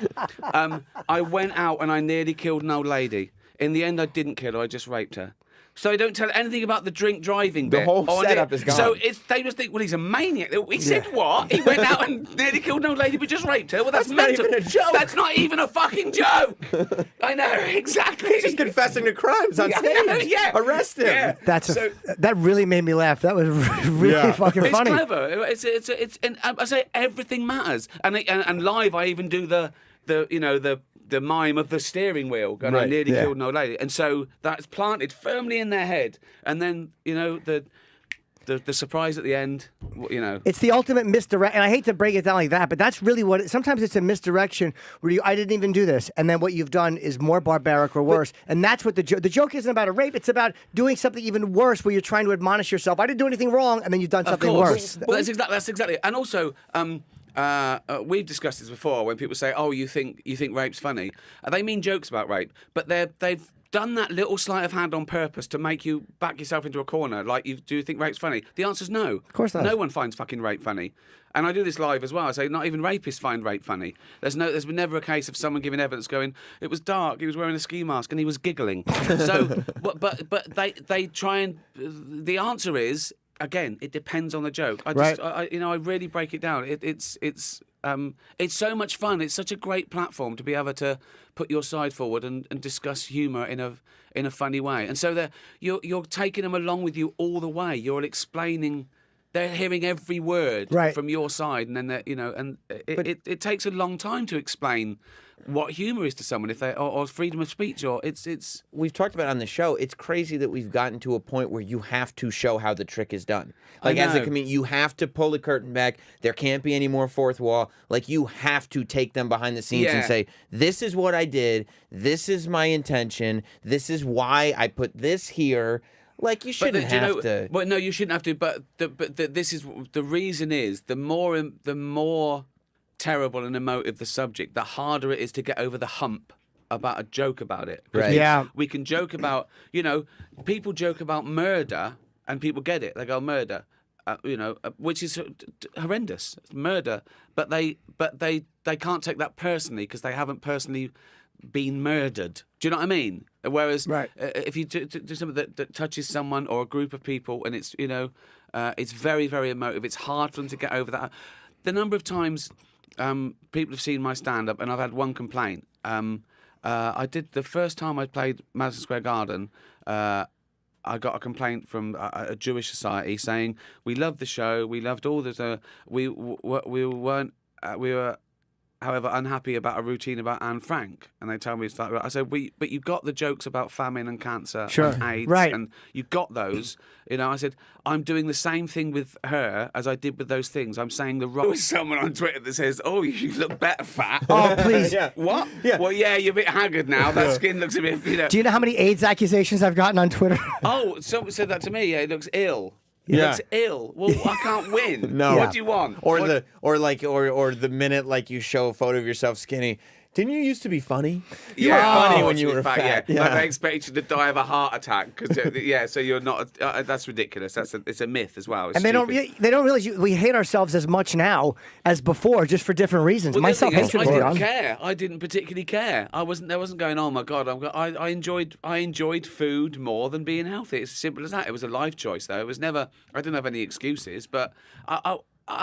I went out and I nearly killed an old lady. In the end, I didn't kill her. I just raped her. So they don't tell anything about the drink driving bit. The whole setup is gone. So they just think, well, he's a maniac. He said what? He went out and nearly killed an old lady but just raped her? Well, that's not mental. even a joke. That's not even a fucking joke. I know, exactly. He's just confessing to crimes on stage. Yeah. Arrest him. Yeah. That really made me laugh. That was really fucking It's funny. clever. It's and I say everything matters. And live, I even do the mime of the steering wheel, and I Right, nearly yeah. killed an old lady. And so that's planted firmly in their head. And then, the surprise at the end, It's the ultimate misdirect, and I hate to break it down like that, but that's really what. Sometimes it's a misdirection where I didn't even do this, and then what you've done is more barbaric or worse, and that's what the joke isn't about a rape. It's about doing something even worse, where you're trying to admonish yourself. I didn't do anything wrong, and then you've done something worse. Well, that's exactly it. And also, we've discussed this before when people say, "Oh, you think rape's funny?" They mean jokes about rape, but they've done that little sleight of hand on purpose to make you back yourself into a corner. Like, do you think rape's funny? The answer's no. Of course not. No one finds fucking rape funny. And I do this live as well. I say not even rapists find rape funny. There's been never a case of someone giving evidence going, it was dark, he was wearing a ski mask and he was giggling. So, but they try and the answer is, again, it depends on the joke. I really break it down. It's so much fun. It's such a great platform to be able to put your side forward and discuss humour in a funny way. And so you're taking them along with you all the way. You're explaining they're hearing every word Right. from your side, and then it takes a long time to explain what humor is to someone if they or freedom of speech or it's. We've talked about it on the show. It's crazy that we've gotten to a point where you have to show how the trick is done. Like as a comedian, you have to pull the curtain back. There can't be any more fourth wall. Like you have to take them behind the scenes and say, "This is what I did. This is my intention. This is why I put this here." Like you shouldn't have to. Well, no, you shouldn't have to. But this is the reason is the more terrible and emotive the subject, the harder it is to get over the hump about a joke about it. Right. Yeah. We can joke about, people joke about murder and people get it. They go murder, which is horrendous, murder. But they can't take that personally because they haven't personally been murdered. Do you know what I mean? Whereas if you do something that touches someone or a group of people and it's, it's very, very emotive. It's hard for them to get over that. The number of times people have seen my stand-up and I've had one complaint. I did the first time I played Madison Square Garden. I got a complaint from a Jewish society saying we loved the show, we loved all the we were however unhappy about a routine about Anne Frank, and they tell me it's like I said but you got the jokes about famine and cancer and AIDS, and you got those. I said I'm doing the same thing with her as I did with those things. I'm saying the wrong. There was someone on Twitter that says, "Oh, you look better, fat." Oh, please. What? Yeah. Well, yeah, you're a bit haggard now. That skin looks a bit. Do you know how many AIDS accusations I've gotten on Twitter? Oh, someone said that to me. Yeah, he looks ill. He Yeah. looks ill. Well, I can't win. No. What do you want? Or the minute like you show a photo of yourself skinny. Didn't you used to be funny? You were funny when you were fat. Yeah. Like they expect you to die of a heart attack because so you're not. That's ridiculous. It's a myth as well. It's And they don't realize we hate ourselves as much now as before, just for different reasons. Well, My the thing is, self-hatred I is didn't gone. care. I didn't particularly care. I wasn't going. Oh my god! I enjoyed food more than being healthy. It's as simple as that. It was a life choice, though. It was never. I didn't have any excuses, but I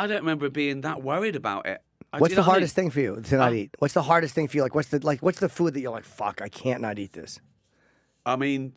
don't remember being that worried about it. What's the hardest thing for you to not eat? What's the hardest thing for you? What's the food that you're like, fuck, I can't not eat this? I mean,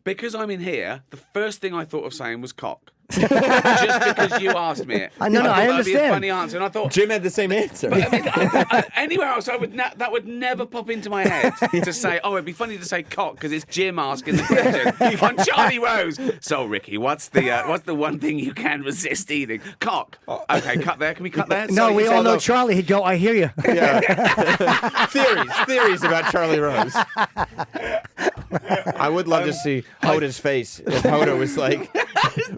because I'm in here, the first thing I thought of saying was cock. Just because you asked me it. I thought I that'd be a understand. funny answer, and I thought Jim had the same answer. But, I mean, anywhere else, that would never pop into my head to say, oh, it'd be funny to say cock because it's Jim asking the question on Charlie Rose. So, Ricky, what's the one thing you can resist eating? Cock. Okay, cut there. Can we cut there? No, So we you all said, know look, Charlie. He'd go, I hear you. Yeah. theories about Charlie Rose. I would love to see Hoda's face if Hoda was like,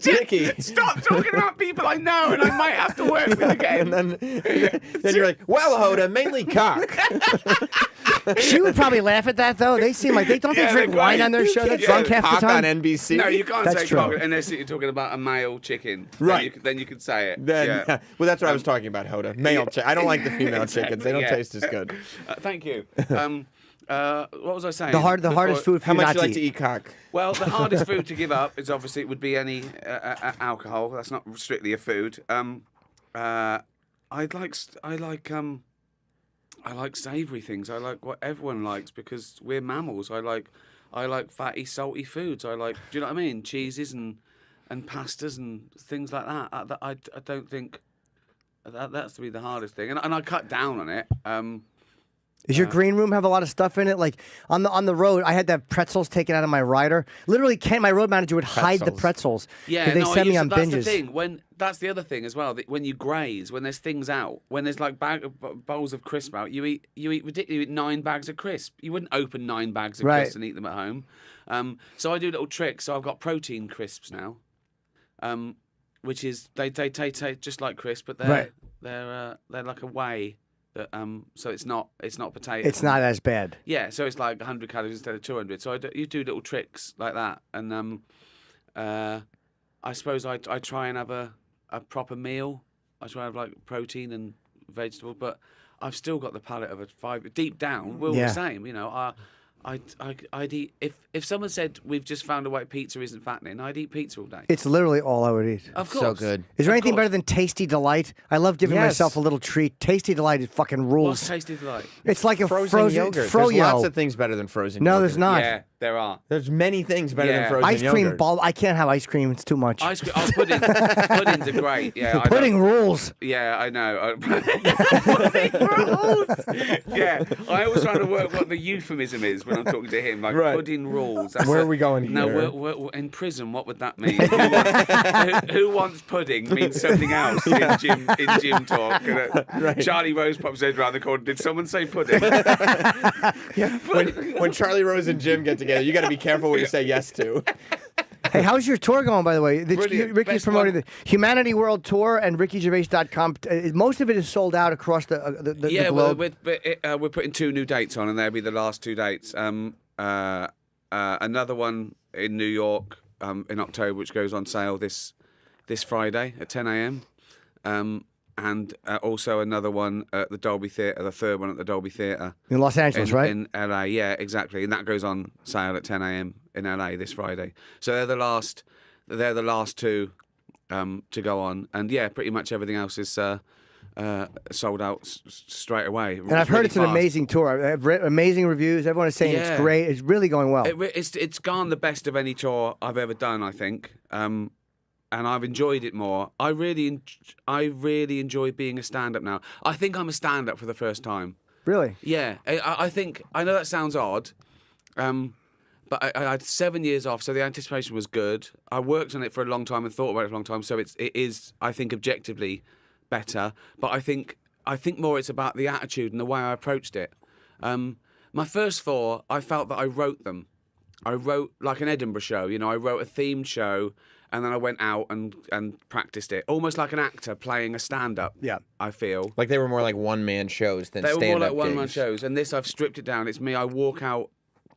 Ricky. Stop talking about people I know and I might have to work with again. And then you're like, well, Hoda, mainly cock. She would probably laugh at that, though. They seem like they drink they're wine great. on their show. They're drunk half the Cock on time. NBC. No, you can't That's say true. cock unless you're talking about a male chicken. Right. Then you can say it. Then, yeah. Well, that's what I was talking about, Hoda. Male chicken. I don't like the female chickens. They don't yeah. taste as good. Thank you. What was I saying? The hardest food for How you much not you like to to eat. eat cock? Well, the hardest food to give up is obviously it would be any alcohol. That's not strictly a food. I like savoury things. I like what everyone likes because we're mammals. I like fatty, salty foods. Do you know what I mean? Cheeses and pastas and things like that. I don't think that's to be the hardest thing. And I cut down on it. Does your green room have a lot of stuff in it? Like on the road, I had to have pretzels taken out of my rider. Literally, my road manager would hide the pretzels. Yeah, they send me on that's binges. the thing. That's the other thing as well. That when you graze, when there's things out, when there's like bowls of crisp out, you eat ridiculous. You eat 9 bags of crisp. You wouldn't open 9 bags of crisps and eat them at home. So I do little tricks. So I've got protein crisps now, which is they taste just like crisp, but they're like a whey. So it's not potato. It's not as bad. Yeah, so it's like 100 calories instead of 200. So you do little tricks like that, and I suppose I try and have a proper meal. I try and have like protein and vegetable, but I've still got the palate of a 5. Deep down, we're all the same, you know. I'd eat if someone said we've just found a way pizza isn't fattening, I'd eat pizza all day. It's literally all I would eat. Of course, So good. Is there anything better than Tasty Delight? I love giving myself a little treat. Tasty Delight is fucking rules. What's Tasty Delight? It's like a Frozen yogurt. Froyo. There's lots of things better than frozen No, yogurt. there's not. Yeah, There are. There's many things better than Yeah. frozen Ice cream yogurt. ball. I can't have ice cream. It's too much. Ice cream. Oh, puddings are great. Yeah, I Pudding know. rules. Yeah, I know. Yeah, I always try to work what the euphemism is when I'm talking to him. Like Right. pudding rules. That's Where are we going No, here? we're in prison. What would that mean? Who wants pudding means something else in gym talk. Right. Charlie Rose pops his head around the corner. Did someone say pudding? When Charlie Rose and Jim get together, you got to be careful what you say yes to. Hey, how's your tour going, by the way? Brilliant. Ricky's Best promoting one. the Humanity World Tour and RickyGervais.com. Most of it is sold out across the Yeah, well, globe. we're putting 2 new dates on, and they'll be the last 2 dates. Another one in New York in October, which goes on sale this Friday at 10 a.m. And also another one at the Dolby Theatre, the third one at the Dolby Theatre. In Los Angeles, right? In LA, yeah, exactly. And that goes on sale at 10 a.m. in LA this Friday. So they're the last 2 to go on. And yeah, pretty much everything else is sold out straight away. And I've heard it's an amazing tour. I've read amazing reviews. Everyone is saying Yeah. it's great. It's really going well. It's gone the best of any tour I've ever done, I think. And I've enjoyed it more. I really enjoy being a stand-up now. I think I'm a stand-up for the first time. Really? Yeah, I think, I know that sounds odd, but I had 7 years off, so the anticipation was good. I worked on it for a long time and thought about it for a long time, so it is, I think, objectively better. But I think more it's about the attitude and the way I approached it. My first 4, I felt that I wrote them. I wrote like an Edinburgh show, I wrote a themed show, and then I went out and practiced it, almost like an actor playing a stand-up. Yeah. I feel. Like they were more like one-man shows than They were stand-up more like one-man gigs. shows, and this I've stripped it down. It's me. I walk out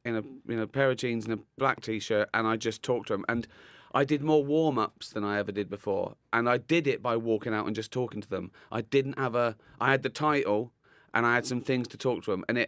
in a pair of jeans and a black t-shirt, and I just talk to them. And I did more warm-ups than I ever did before, and I did it by walking out and just talking to them. I had the title, and I had some things to talk to them, and